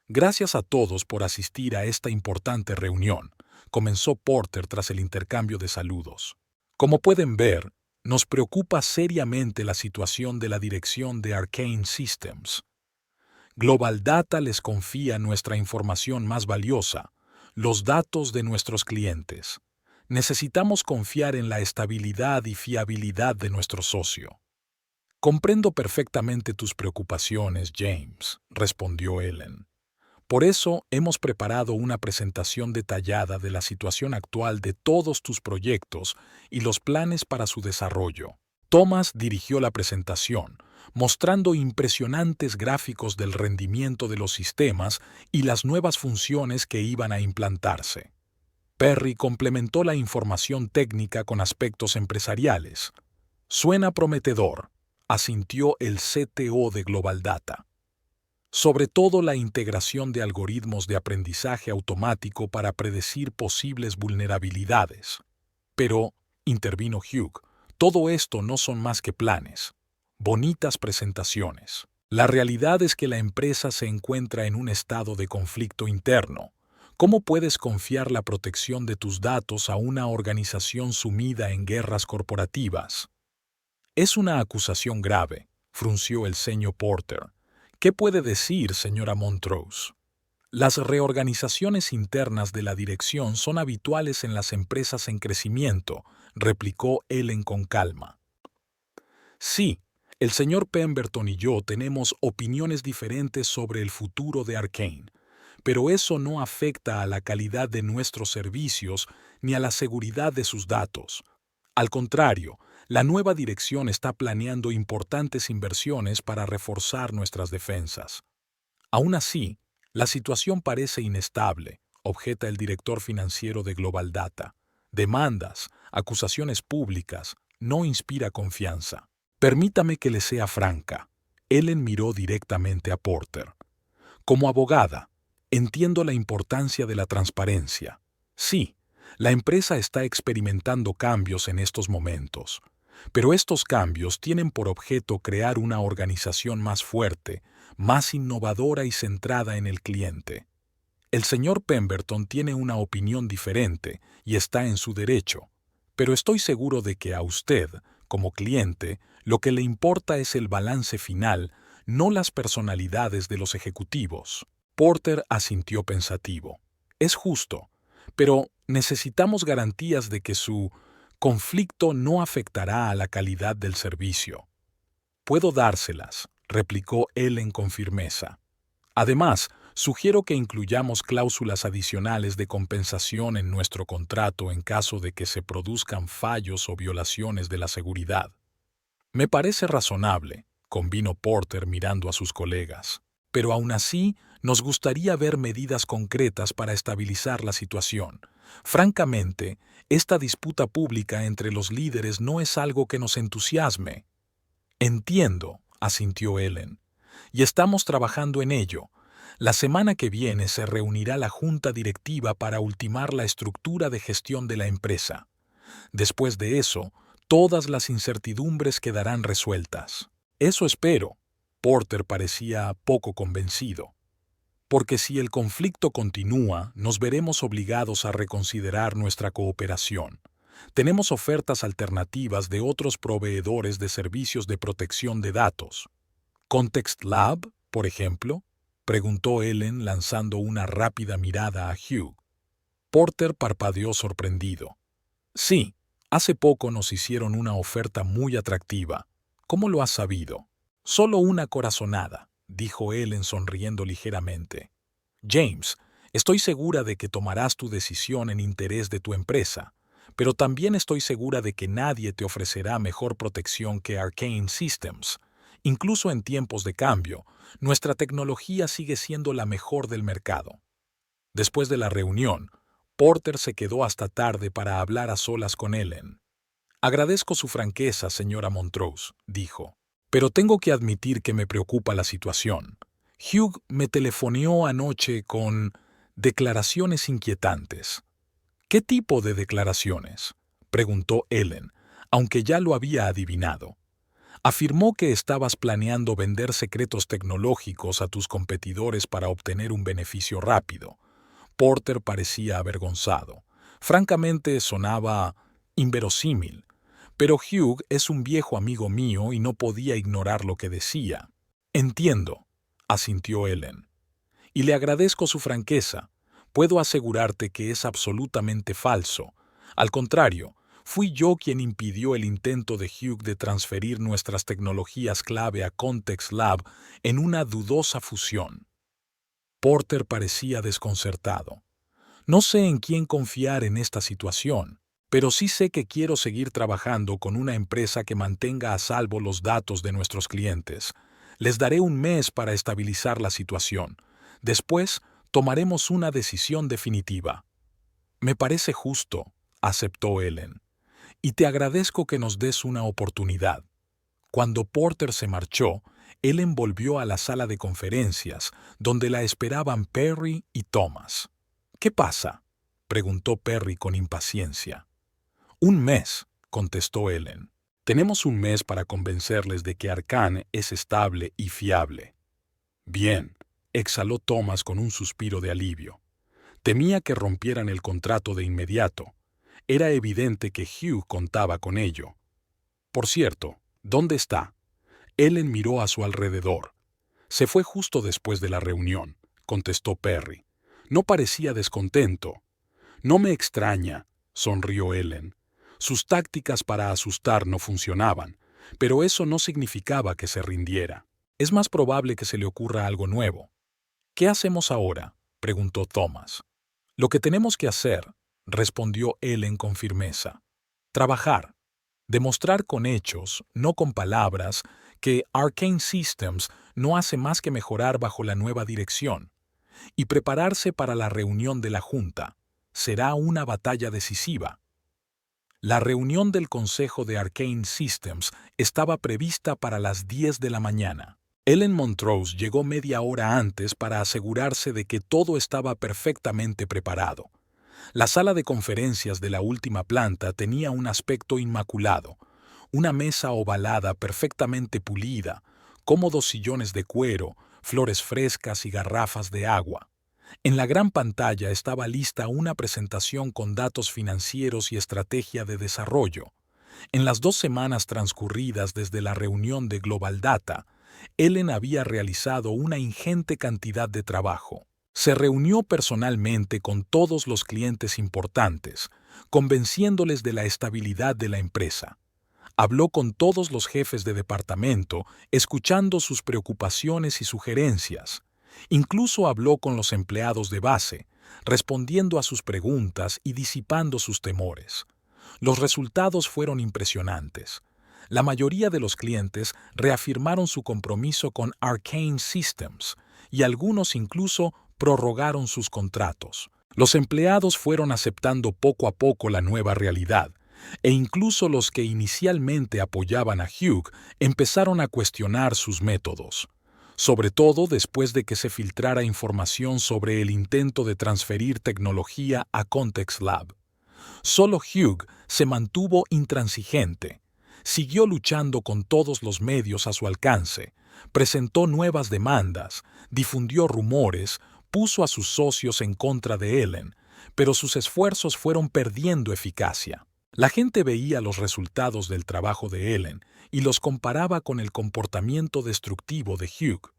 Gracias a todos por asistir a esta importante reunión, comenzó Porter tras el intercambio de saludos. Como pueden ver, nos preocupa seriamente la situación de la dirección de Arcane Systems. Global Data les confía nuestra información más valiosa, los datos de nuestros clientes. Necesitamos confiar en la estabilidad y fiabilidad de nuestro socio. Comprendo perfectamente tus preocupaciones, James, respondió Ellen. Por eso hemos preparado una presentación detallada de la situación actual de todos tus proyectos y los planes para su desarrollo. Thomas dirigió la presentación, mostrando impresionantes gráficos del rendimiento de los sistemas y las nuevas funciones que iban a implantarse. Perry complementó la información técnica con aspectos empresariales. Suena prometedor, asintió el CTO de Global Data. Sobre todo la integración de algoritmos de aprendizaje automático para predecir posibles vulnerabilidades. Pero, intervino Hugh, todo esto no son más que planes, bonitas presentaciones. La realidad es que la empresa se encuentra en un estado de conflicto interno. ¿Cómo puedes confiar la protección de tus datos a una organización sumida en guerras corporativas? Es una acusación grave, frunció el ceño Porter. ¿Qué puede decir, señora Montrose? Las reorganizaciones internas de la dirección son habituales en las empresas en crecimiento, replicó Ellen con calma. Sí, el señor Pemberton y yo tenemos opiniones diferentes sobre el futuro de Arcane, pero eso no afecta a la calidad de nuestros servicios ni a la seguridad de sus datos. Al contrario, la nueva dirección está planeando importantes inversiones para reforzar nuestras defensas. Aún así, la situación parece inestable, objeta el director financiero de Global Data. Demandas, acusaciones públicas, no inspira confianza. Permítame que le sea franca. Ellen miró directamente a Porter. Como abogada, entiendo la importancia de la transparencia. Sí, la empresa está experimentando cambios en estos momentos. Pero estos cambios tienen por objeto crear una organización más fuerte, más innovadora y centrada en el cliente. El señor Pemberton tiene una opinión diferente y está en su derecho, pero estoy seguro de que a usted, como cliente, lo que le importa es el balance final, no las personalidades de los ejecutivos. Porter asintió pensativo. Es justo, pero necesitamos garantías de que su conflicto no afectará a la calidad del servicio. Puedo dárselas, replicó Ellen con firmeza. Además, sugiero que incluyamos cláusulas adicionales de compensación en nuestro contrato en caso de que se produzcan fallos o violaciones de la seguridad. Me parece razonable, convino Porter mirando a sus colegas. Pero aún así, nos gustaría ver medidas concretas para estabilizar la situación. Francamente, esta disputa pública entre los líderes no es algo que nos entusiasme. Entiendo, asintió Ellen, y estamos trabajando en ello. La semana que viene se reunirá la junta directiva para ultimar la estructura de gestión de la empresa. Después de eso, todas las incertidumbres quedarán resueltas. Eso espero. Porter parecía poco convencido. Porque si el conflicto continúa, nos veremos obligados a reconsiderar nuestra cooperación. Tenemos ofertas alternativas de otros proveedores de servicios de protección de datos. ¿Context Lab, por ejemplo?, preguntó Ellen lanzando una rápida mirada a Hugh. Porter parpadeó sorprendido. Sí, hace poco nos hicieron una oferta muy atractiva. ¿Cómo lo has sabido? Solo una corazonada, dijo Ellen sonriendo ligeramente. James, estoy segura de que tomarás tu decisión en interés de tu empresa, pero también estoy segura de que nadie te ofrecerá mejor protección que Arcane Systems. Incluso en tiempos de cambio, nuestra tecnología sigue siendo la mejor del mercado. Después de la reunión, Porter se quedó hasta tarde para hablar a solas con Ellen. Agradezco su franqueza, señora Montrose, dijo, pero tengo que admitir que me preocupa la situación. Hugh me telefoneó anoche con declaraciones inquietantes. ¿Qué tipo de declaraciones?, preguntó Ellen, aunque ya lo había adivinado. Afirmó que estabas planeando vender secretos tecnológicos a tus competidores para obtener un beneficio rápido. Porter parecía avergonzado. Francamente, sonaba inverosímil. Pero Hugh es un viejo amigo mío y no podía ignorar lo que decía. Entiendo, asintió Ellen. Y le agradezco su franqueza. Puedo asegurarte que es absolutamente falso. Al contrario, fui yo quien impidió el intento de Hugh de transferir nuestras tecnologías clave a Context Lab en una dudosa fusión. Porter parecía desconcertado. No sé en quién confiar en esta situación, pero sí sé que quiero seguir trabajando con una empresa que mantenga a salvo los datos de nuestros clientes. Les daré un mes para estabilizar la situación. Después, tomaremos una decisión definitiva. Me parece justo, aceptó Ellen, y te agradezco que nos des una oportunidad. Cuando Porter se marchó, Ellen volvió a la sala de conferencias, donde la esperaban Perry y Thomas. ¿Qué pasa?, preguntó Perry con impaciencia. Un mes, contestó Ellen. Tenemos un mes para convencerles de que Arcane es estable y fiable. Bien, exhaló Thomas con un suspiro de alivio. Temía que rompieran el contrato de inmediato. Era evidente que Hugh contaba con ello. Por cierto, ¿dónde está? Ellen miró a su alrededor. Se fue justo después de la reunión, contestó Perry. No parecía descontento. No me extraña, sonrió Ellen. Sus tácticas para asustar no funcionaban, pero eso no significaba que se rindiera. Es más probable que se le ocurra algo nuevo. ¿Qué hacemos ahora?, preguntó Thomas. Lo que tenemos que hacer, respondió Ellen con firmeza. Trabajar. Demostrar con hechos, no con palabras, que Arcane Systems no hace más que mejorar bajo la nueva dirección. Y prepararse para la reunión de la Junta. Será una batalla decisiva. La reunión del Consejo de Arcane Systems estaba prevista para las 10 de la mañana. Ellen Montrose llegó media hora antes para asegurarse de que todo estaba perfectamente preparado. La sala de conferencias de la última planta tenía un aspecto inmaculado, una mesa ovalada perfectamente pulida, cómodos sillones de cuero, flores frescas y garrafas de agua. En la gran pantalla estaba lista una presentación con datos financieros y estrategia de desarrollo. En las 2 semanas transcurridas desde la reunión de Global Data, Ellen había realizado una ingente cantidad de trabajo. Se reunió personalmente con todos los clientes importantes, convenciéndoles de la estabilidad de la empresa. Habló con todos los jefes de departamento, escuchando sus preocupaciones y sugerencias. Incluso habló con los empleados de base, respondiendo a sus preguntas y disipando sus temores. Los resultados fueron impresionantes. La mayoría de los clientes reafirmaron su compromiso con Arcane Systems y algunos incluso prorrogaron sus contratos. Los empleados fueron aceptando poco a poco la nueva realidad, e incluso los que inicialmente apoyaban a Hugh empezaron a cuestionar sus métodos, sobre todo después de que se filtrara información sobre el intento de transferir tecnología a Context Lab. Solo Hugh se mantuvo intransigente, siguió luchando con todos los medios a su alcance, presentó nuevas demandas, difundió rumores, puso a sus socios en contra de Ellen, pero sus esfuerzos fueron perdiendo eficacia. La gente veía los resultados del trabajo de Ellen y los comparaba con el comportamiento destructivo de Hugh.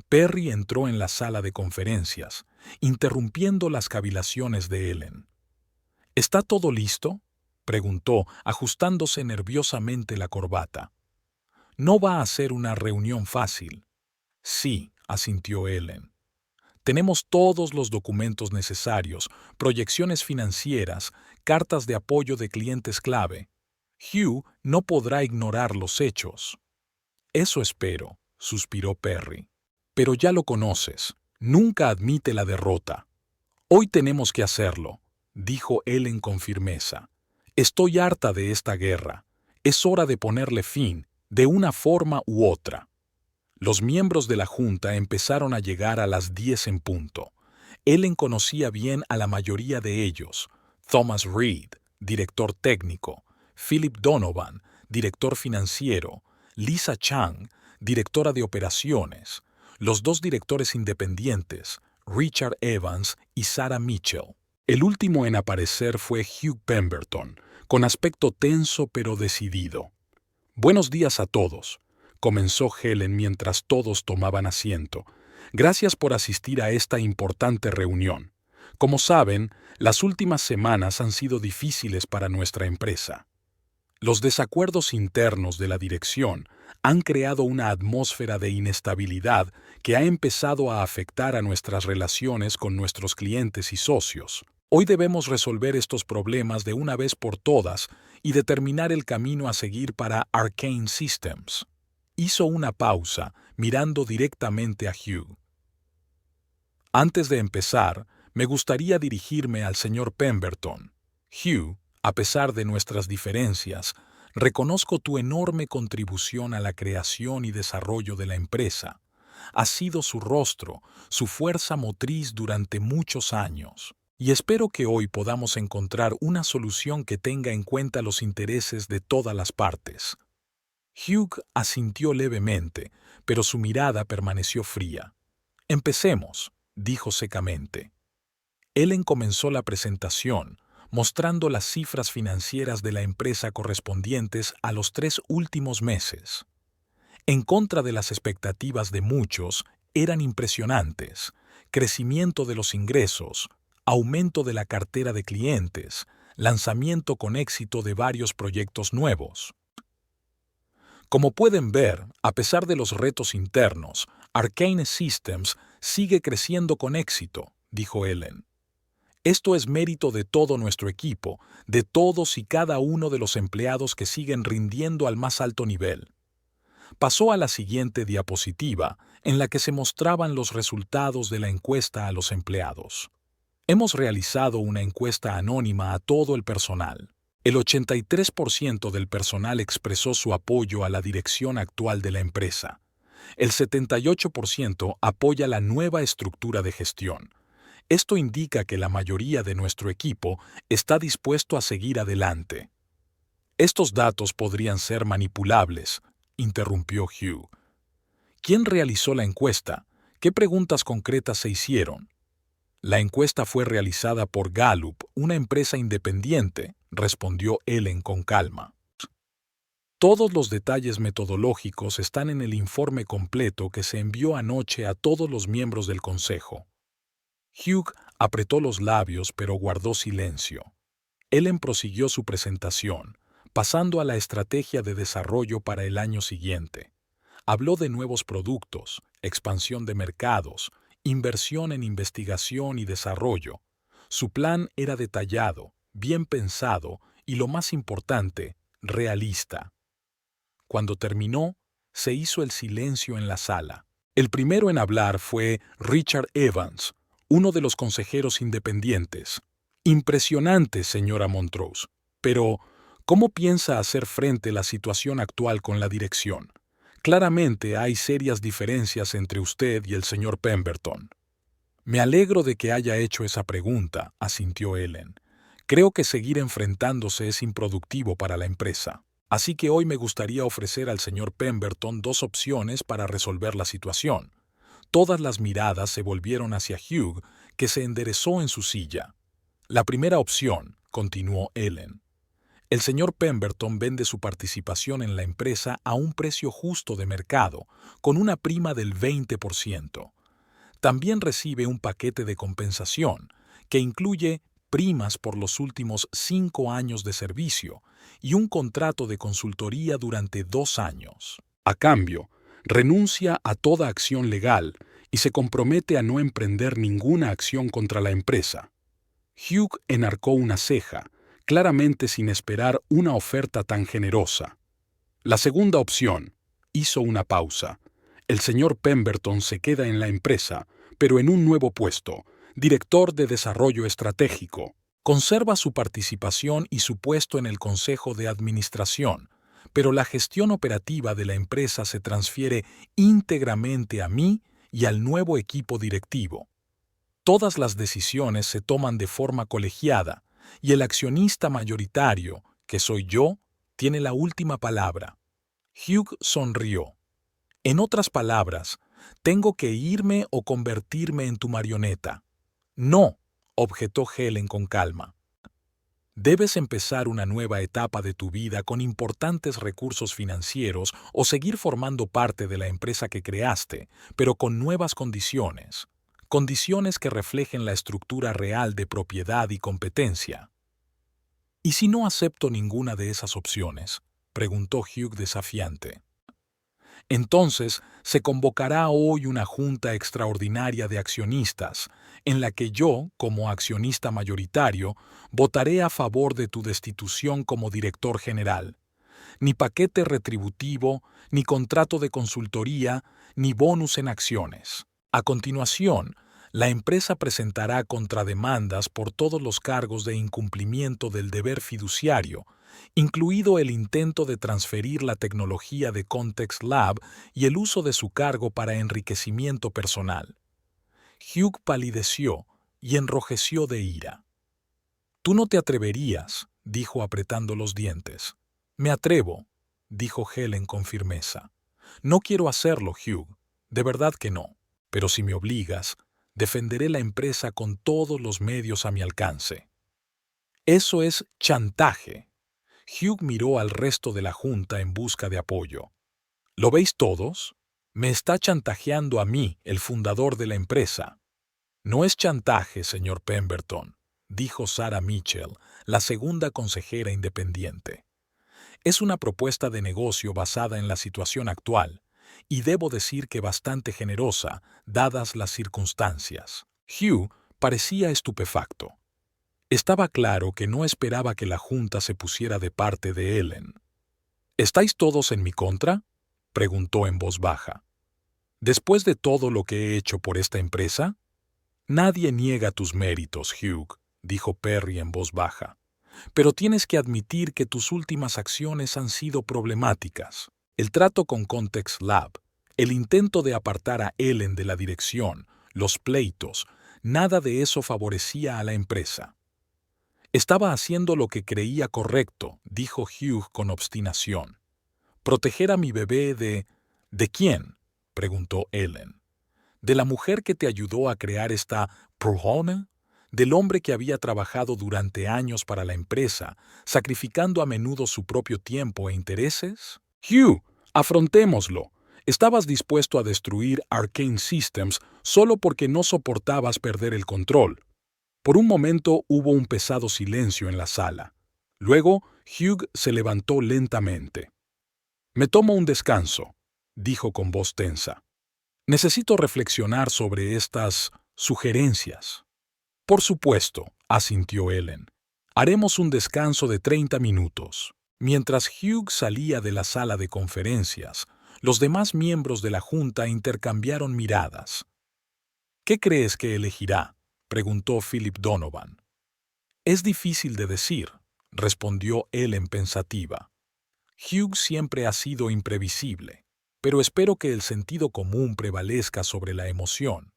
Perry entró en la sala de conferencias, interrumpiendo las cavilaciones de Ellen. ¿Está todo listo?, preguntó, ajustándose nerviosamente la corbata. No va a ser una reunión fácil. Sí, asintió Ellen. Tenemos todos los documentos necesarios, proyecciones financieras, cartas de apoyo de clientes clave. Hugh no podrá ignorar los hechos. Eso espero, suspiró Perry. Pero ya lo conoces. Nunca admite la derrota. Hoy tenemos que hacerlo, dijo Ellen con firmeza. Estoy harta de esta guerra. Es hora de ponerle fin, de una forma u otra. Los miembros de la Junta empezaron a llegar a las 10 en punto. Ellen conocía bien a la mayoría de ellos. Thomas Reed, director técnico, Philip Donovan, director financiero, Lisa Chang, directora de operaciones, los dos directores independientes, Richard Evans y Sarah Mitchell. El último en aparecer fue Hugh Pemberton, con aspecto tenso pero decidido. «Buenos días a todos», comenzó Helen mientras todos tomaban asiento. «Gracias por asistir a esta importante reunión. Como saben, las últimas semanas han sido difíciles para nuestra empresa. Los desacuerdos internos de la dirección han creado una atmósfera de inestabilidad que ha empezado a afectar a nuestras relaciones con nuestros clientes y socios. Hoy debemos resolver estos problemas de una vez por todas y determinar el camino a seguir para Arcane Systems». Hizo una pausa, mirando directamente a Hugh. «Antes de empezar, me gustaría dirigirme al señor Pemberton. Hugh, a pesar de nuestras diferencias, reconozco tu enorme contribución a la creación y desarrollo de la empresa. Has sido su rostro, su fuerza motriz durante muchos años. Y espero que hoy podamos encontrar una solución que tenga en cuenta los intereses de todas las partes». Hugh asintió levemente, pero su mirada permaneció fría. «Empecemos», dijo secamente. Ellen comenzó la presentación, mostrando las cifras financieras de la empresa correspondientes a los 3 últimos meses. En contra de las expectativas de muchos, eran impresionantes: crecimiento de los ingresos, aumento de la cartera de clientes, lanzamiento con éxito de varios proyectos nuevos. Como pueden ver, a pesar de los retos internos, Arcane Systems sigue creciendo con éxito, dijo Ellen. Esto es mérito de todo nuestro equipo, de todos y cada uno de los empleados que siguen rindiendo al más alto nivel. Pasó a la siguiente diapositiva, en la que se mostraban los resultados de la encuesta a los empleados. Hemos realizado una encuesta anónima a todo el personal. El 83% del personal expresó su apoyo a la dirección actual de la empresa. El 78% apoya la nueva estructura de gestión. Esto indica que la mayoría de nuestro equipo está dispuesto a seguir adelante. Estos datos podrían ser manipulables, interrumpió Hugh. ¿Quién realizó la encuesta? ¿Qué preguntas concretas se hicieron? La encuesta fue realizada por Gallup, una empresa independiente, respondió Ellen con calma. Todos los detalles metodológicos están en el informe completo que se envió anoche a todos los miembros del consejo. Hugh apretó los labios pero guardó silencio. Ellen prosiguió su presentación, pasando a la estrategia de desarrollo para el año siguiente. Habló de nuevos productos, expansión de mercados, inversión en investigación y desarrollo. Su plan era detallado, bien pensado y, lo más importante, realista. Cuando terminó, se hizo el silencio en la sala. El primero en hablar fue Richard Evans, uno de los consejeros independientes. «Impresionante, señora Montrose. Pero, ¿cómo piensa hacer frente a la situación actual con la dirección? Claramente hay serias diferencias entre usted y el señor Pemberton». «Me alegro de que haya hecho esa pregunta», asintió Ellen. «Creo que seguir enfrentándose es improductivo para la empresa. Así que hoy me gustaría ofrecer al señor Pemberton 2 opciones para resolver la situación». Todas las miradas se volvieron hacia Hugh, que se enderezó en su silla. «La primera opción», continuó Ellen, El señor Pemberton vende su participación en la empresa a un precio justo de mercado, con una prima del 20%. También recibe un paquete de compensación, que incluye primas por los últimos 5 años de servicio y un contrato de consultoría durante 2 años. A cambio, renuncia a toda acción legal y se compromete a no emprender ninguna acción contra la empresa. Hugh enarcó una ceja, claramente sin esperar una oferta tan generosa. La segunda opción. Hizo una pausa. El señor Pemberton se queda en la empresa, pero en un nuevo puesto, director de desarrollo estratégico. Conserva su participación y su puesto en el consejo de administración, pero la gestión operativa de la empresa se transfiere íntegramente a mí y al nuevo equipo directivo. Todas las decisiones se toman de forma colegiada y el accionista mayoritario, que soy yo, tiene la última palabra. Hugh sonrió. En otras palabras, tengo que irme o convertirme en tu marioneta. No, objetó Helen con calma. Debes empezar una nueva etapa de tu vida con importantes recursos financieros o seguir formando parte de la empresa que creaste, pero con nuevas condiciones. Condiciones que reflejen la estructura real de propiedad y competencia. ¿Y si no acepto ninguna de esas opciones?, preguntó Hugh desafiante. Entonces se convocará hoy una junta extraordinaria de accionistas, en la que yo, como accionista mayoritario, votaré a favor de tu destitución como director general. Ni paquete retributivo, ni contrato de consultoría, ni bonus en acciones. A continuación, la empresa presentará contrademandas por todos los cargos de incumplimiento del deber fiduciario, incluido el intento de transferir la tecnología de Context Lab y el uso de su cargo para enriquecimiento personal. Hugh palideció y enrojeció de ira. «Tú no te atreverías», dijo apretando los dientes. «Me atrevo», dijo Helen con firmeza. «No quiero hacerlo, Hugh, de verdad que no, pero si me obligas, defenderé la empresa con todos los medios a mi alcance». «Eso es chantaje». Hugh miró al resto de la junta en busca de apoyo. ¿Lo veis todos? Me está chantajeando a mí, el fundador de la empresa. No es chantaje, señor Pemberton, dijo Sarah Mitchell, la segunda consejera independiente. Es una propuesta de negocio basada en la situación actual, y debo decir que bastante generosa, dadas las circunstancias. Hugh parecía estupefacto. Estaba claro que no esperaba que la junta se pusiera de parte de Ellen. ¿Estáis todos en mi contra?, preguntó en voz baja. ¿Después de todo lo que he hecho por esta empresa? Nadie niega tus méritos, Hugh, dijo Perry en voz baja. Pero tienes que admitir que tus últimas acciones han sido problemáticas. El trato con Context Lab, el intento de apartar a Ellen de la dirección, los pleitos, nada de eso favorecía a la empresa. Estaba haciendo lo que creía correcto, dijo Hugh con obstinación. Proteger a mi bebé de... ¿De quién?, preguntó Ellen. ¿De la mujer que te ayudó a crear esta persona? ¿Del hombre que había trabajado durante años para la empresa, sacrificando a menudo su propio tiempo e intereses? Hugh, afrontémoslo. Estabas dispuesto a destruir Arcane Systems solo porque no soportabas perder el control. Por un momento hubo un pesado silencio en la sala. Luego, Hugh se levantó lentamente. «Me tomo un descanso», dijo con voz tensa. «Necesito reflexionar sobre estas sugerencias». «Por supuesto», asintió Ellen. «Haremos un descanso de 30 minutos». Mientras Hugh salía de la sala de conferencias, los demás miembros de la junta intercambiaron miradas. «¿Qué crees que elegirá?», preguntó Philip Donovan. «Es difícil de decir», respondió Ellen pensativa. «Hugh siempre ha sido imprevisible, pero espero que el sentido común prevalezca sobre la emoción».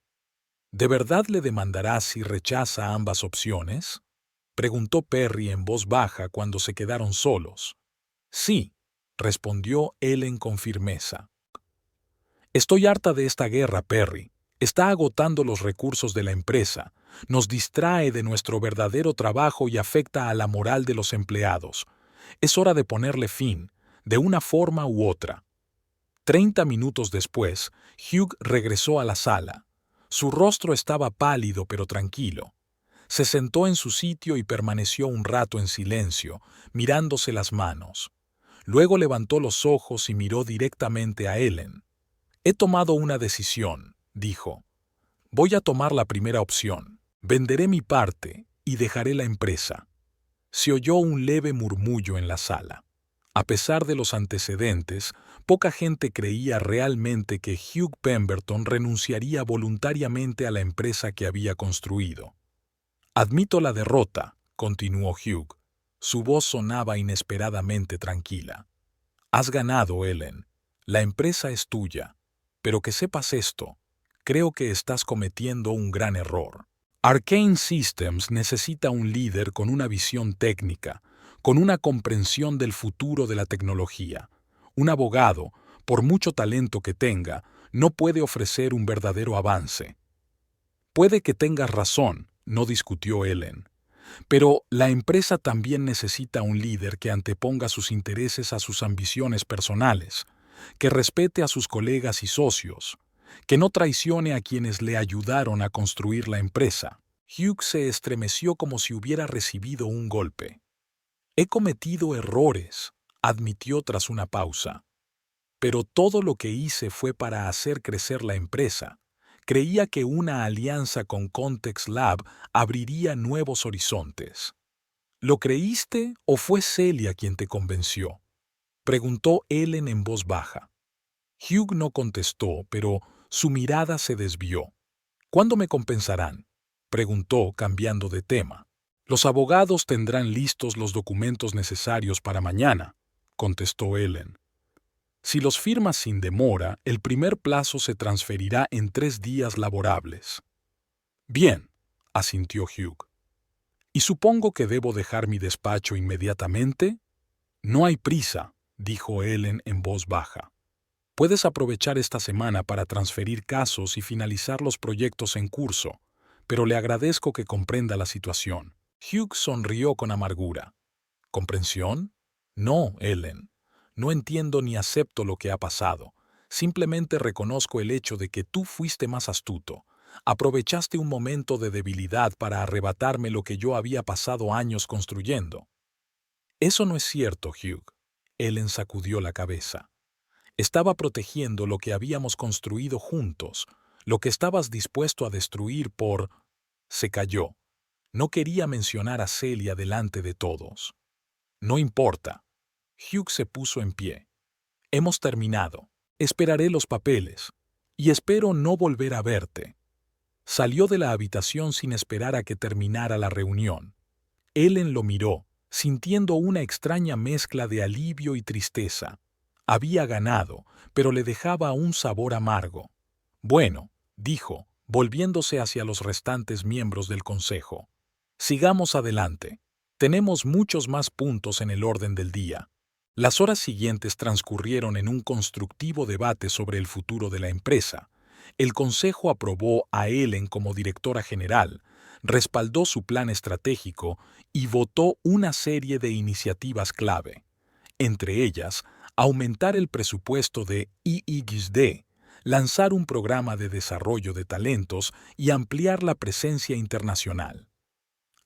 «¿De verdad le demandarás si rechaza ambas opciones?», preguntó Perry en voz baja cuando se quedaron solos. «Sí», respondió Ellen con firmeza. «Estoy harta de esta guerra, Perry. Está agotando los recursos de la empresa, nos distrae de nuestro verdadero trabajo y afecta a la moral de los empleados. Es hora de ponerle fin, de una forma u otra. 30 minutos después, Hugh regresó a la sala. Su rostro estaba pálido pero tranquilo. Se sentó en su sitio y permaneció un rato en silencio, mirándose las manos. Luego levantó los ojos y miró directamente a Ellen. «He tomado una decisión», dijo. «Voy a tomar la primera opción. Venderé mi parte y dejaré la empresa». Se oyó un leve murmullo en la sala. A pesar de los antecedentes, poca gente creía realmente que Hugh Pemberton renunciaría voluntariamente a la empresa que había construido. «Admito la derrota», continuó Hugh. Su voz sonaba inesperadamente tranquila. «Has ganado, Ellen. La empresa es tuya. Pero que sepas esto, creo que estás cometiendo un gran error. Arcane Systems necesita un líder con una visión técnica, con una comprensión del futuro de la tecnología. Un abogado, por mucho talento que tenga, no puede ofrecer un verdadero avance». «Puede que tengas razón», no discutió Ellen. «Pero la empresa también necesita un líder que anteponga sus intereses a sus ambiciones personales, que respete a sus colegas y socios, que no traicione a quienes le ayudaron a construir la empresa». Hugh se estremeció como si hubiera recibido un golpe. «He cometido errores», admitió tras una pausa. «Pero todo lo que hice fue para hacer crecer la empresa. Creía que una alianza con Context Lab abriría nuevos horizontes». «¿Lo creíste o fue Celia quien te convenció?», preguntó Ellen en voz baja. Hugh no contestó, pero su mirada se desvió. «¿Cuándo me compensarán?», preguntó, cambiando de tema. «Los abogados tendrán listos los documentos necesarios para mañana», contestó Ellen. «Si los firmas sin demora, el primer plazo se transferirá en 3 días laborables». «Bien», asintió Hugh. «¿Y supongo que debo dejar mi despacho inmediatamente?». «No hay prisa», dijo Ellen en voz baja. «Puedes aprovechar esta semana para transferir casos y finalizar los proyectos en curso, pero le agradezco que comprenda la situación». Hugh sonrió con amargura. «¿Comprensión? No, Ellen. No entiendo ni acepto lo que ha pasado. Simplemente reconozco el hecho de que tú fuiste más astuto. Aprovechaste un momento de debilidad para arrebatarme lo que yo había pasado años construyendo». «Eso no es cierto, Hugh». Ellen sacudió la cabeza. «Estaba protegiendo lo que habíamos construido juntos, lo que estabas dispuesto a destruir por...». Se calló. No quería mencionar a Celia delante de todos. «No importa». Hugh se puso en pie. «Hemos terminado. Esperaré los papeles. Y espero no volver a verte». Salió de la habitación sin esperar a que terminara la reunión. Ellen lo miró, sintiendo una extraña mezcla de alivio y tristeza. Había ganado, pero le dejaba un sabor amargo. «Bueno», dijo, volviéndose hacia los restantes miembros del consejo. «Sigamos adelante. Tenemos muchos más puntos en el orden del día». Las horas siguientes transcurrieron en un constructivo debate sobre el futuro de la empresa. El consejo aprobó a Ellen como directora general, respaldó su plan estratégico y votó una serie de iniciativas clave. Entre ellas, aumentar el presupuesto de IXD, lanzar un programa de desarrollo de talentos y ampliar la presencia internacional.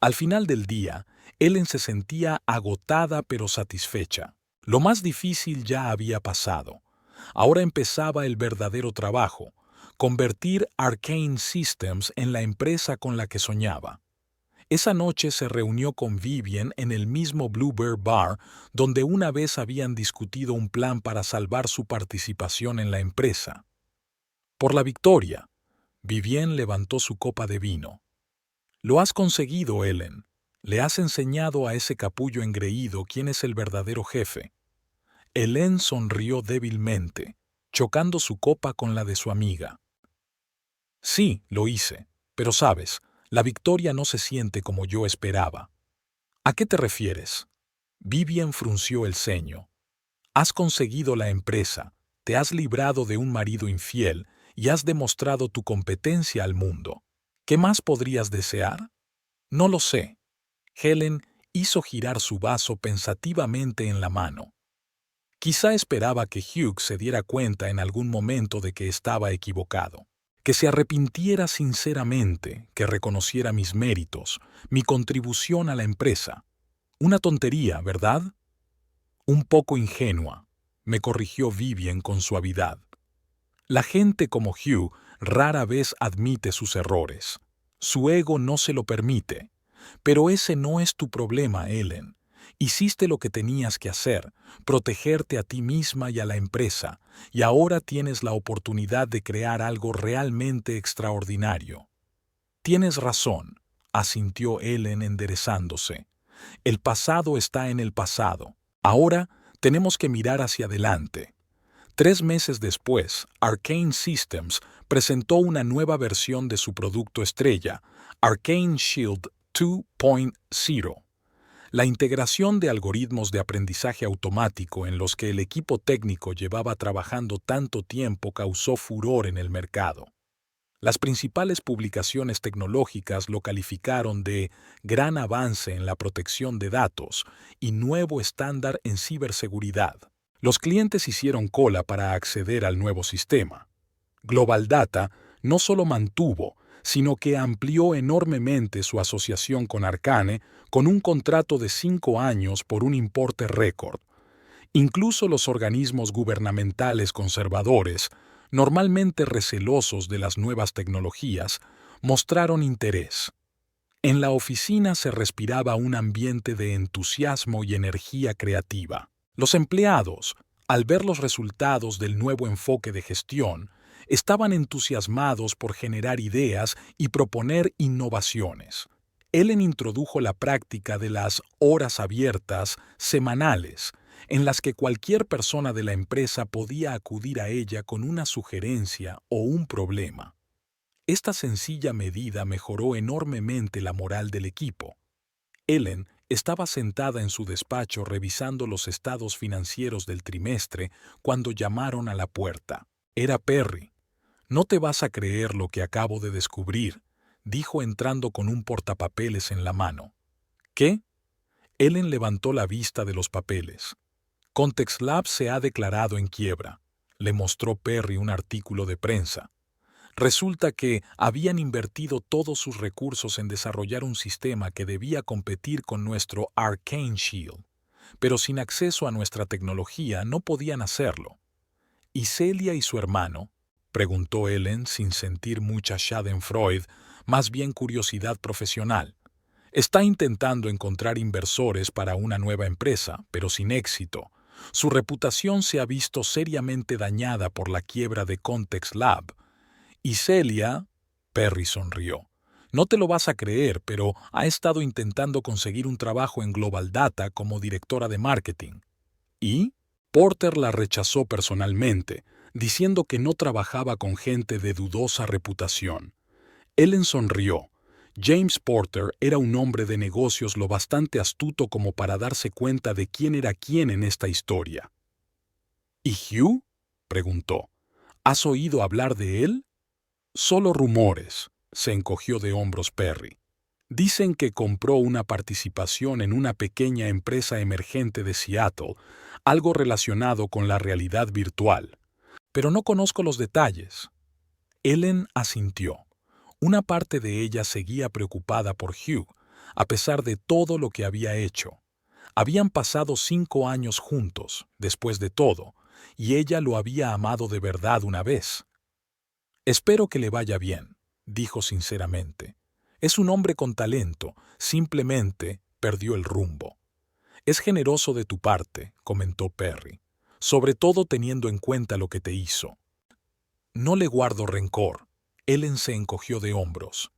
Al final del día, Ellen se sentía agotada pero satisfecha. Lo más difícil ya había pasado. Ahora empezaba el verdadero trabajo, convertir Arcane Systems en la empresa con la que soñaba. Esa noche se reunió con Vivian en el mismo Bluebird Bar donde una vez habían discutido un plan para salvar su participación en la empresa. «Por la victoria», Vivian levantó su copa de vino. «Lo has conseguido, Ellen. Le has enseñado a ese capullo engreído quién es el verdadero jefe». Ellen sonrió débilmente, chocando su copa con la de su amiga. «Sí, lo hice, pero sabes, la victoria no se siente como yo esperaba». «¿A qué te refieres?». Vivian frunció el ceño. «Has conseguido la empresa, te has librado de un marido infiel y has demostrado tu competencia al mundo. ¿Qué más podrías desear?». «No lo sé». Helen hizo girar su vaso pensativamente en la mano. Quizá esperaba que Hugh se diera cuenta en algún momento de que estaba equivocado, que se arrepintiera sinceramente, que reconociera mis méritos, mi contribución a la empresa. Una tontería, ¿verdad? Un poco ingenua, me corrigió Vivian con suavidad. La gente como Hugh rara vez admite sus errores. Su ego no se lo permite. Pero ese no es tu problema, Ellen. Hiciste lo que tenías que hacer, protegerte a ti misma y a la empresa, y ahora tienes la oportunidad de crear algo realmente extraordinario. Tienes razón, asintió Ellen enderezándose. El pasado está en el pasado. Ahora tenemos que mirar hacia adelante. 3 meses después, Arcane Systems presentó una nueva versión de su producto estrella, Arcane Shield 2.0. La integración de algoritmos de aprendizaje automático en los que el equipo técnico llevaba trabajando tanto tiempo causó furor en el mercado. Las principales publicaciones tecnológicas lo calificaron de gran avance en la protección de datos y nuevo estándar en ciberseguridad. Los clientes hicieron cola para acceder al nuevo sistema. Global Data no solo mantuvo, sino que amplió enormemente su asociación con Arcane con un contrato de 5 años por un importe récord. Incluso los organismos gubernamentales conservadores, normalmente recelosos de las nuevas tecnologías, mostraron interés. En la oficina se respiraba un ambiente de entusiasmo y energía creativa. Los empleados, al ver los resultados del nuevo enfoque de gestión, estaban entusiasmados por generar ideas y proponer innovaciones. Ellen introdujo la práctica de las horas abiertas semanales, en las que cualquier persona de la empresa podía acudir a ella con una sugerencia o un problema. Esta sencilla medida mejoró enormemente la moral del equipo. Ellen estaba sentada en su despacho revisando los estados financieros del trimestre cuando llamaron a la puerta. Era Perry. «No te vas a creer lo que acabo de descubrir», dijo entrando con un portapapeles en la mano. «¿Qué?». Ellen levantó la vista de los papeles. «Context Labs se ha declarado en quiebra», le mostró Perry un artículo de prensa. Resulta que habían invertido todos sus recursos en desarrollar un sistema que debía competir con nuestro Arcane Shield, pero sin acceso a nuestra tecnología no podían hacerlo. ¿Y Celia y su hermano?, preguntó Ellen sin sentir mucha schadenfreude, más bien curiosidad profesional. Está intentando encontrar inversores para una nueva empresa, pero sin éxito. Su reputación se ha visto seriamente dañada por la quiebra de Context Lab. Y Celia, Perry sonrió. No te lo vas a creer, pero ha estado intentando conseguir un trabajo en Global Data como directora de marketing. ¿Y? Porter la rechazó personalmente, diciendo que no trabajaba con gente de dudosa reputación. Ellen sonrió. James Porter era un hombre de negocios lo bastante astuto como para darse cuenta de quién era quién en esta historia. ¿Y Hugh?, preguntó. ¿Has oído hablar de él? Solo rumores, se encogió de hombros Perry. Dicen que compró una participación en una pequeña empresa emergente de Seattle, algo relacionado con la realidad virtual. Pero no conozco los detalles. Ellen asintió. Una parte de ella seguía preocupada por Hugh, a pesar de todo lo que había hecho. Habían pasado 5 años juntos, después de todo, y ella lo había amado de verdad una vez. «Espero que le vaya bien», dijo sinceramente. «Es un hombre con talento, simplemente perdió el rumbo». «Es generoso de tu parte», comentó Perry, «sobre todo teniendo en cuenta lo que te hizo». «No le guardo rencor». Ellen se encogió de hombros.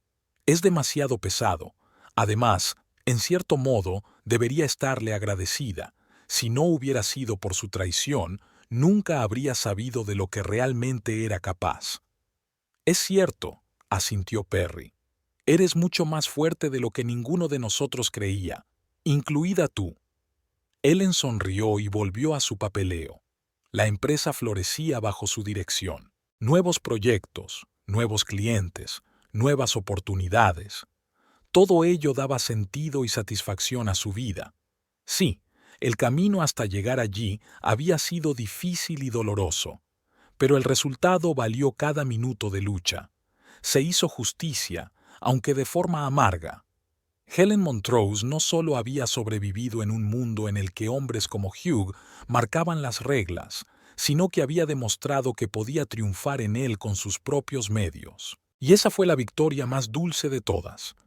«Es demasiado pesado. Además, en cierto modo, debería estarle agradecida. Si no hubiera sido por su traición, nunca habría sabido de lo que realmente era capaz». «Es cierto», asintió Perry. «Eres mucho más fuerte de lo que ninguno de nosotros creía, incluida tú». Ellen sonrió y volvió a su papeleo. La empresa florecía bajo su dirección. Nuevos proyectos, nuevos clientes, nuevas oportunidades. Todo ello daba sentido y satisfacción a su vida. Sí, el camino hasta llegar allí había sido difícil y doloroso, pero el resultado valió cada minuto de lucha. Se hizo justicia, aunque de forma amarga. Helen Montrose no solo había sobrevivido en un mundo en el que hombres como Hugh marcaban las reglas, sino que había demostrado que podía triunfar en él con sus propios medios. Y esa fue la victoria más dulce de todas.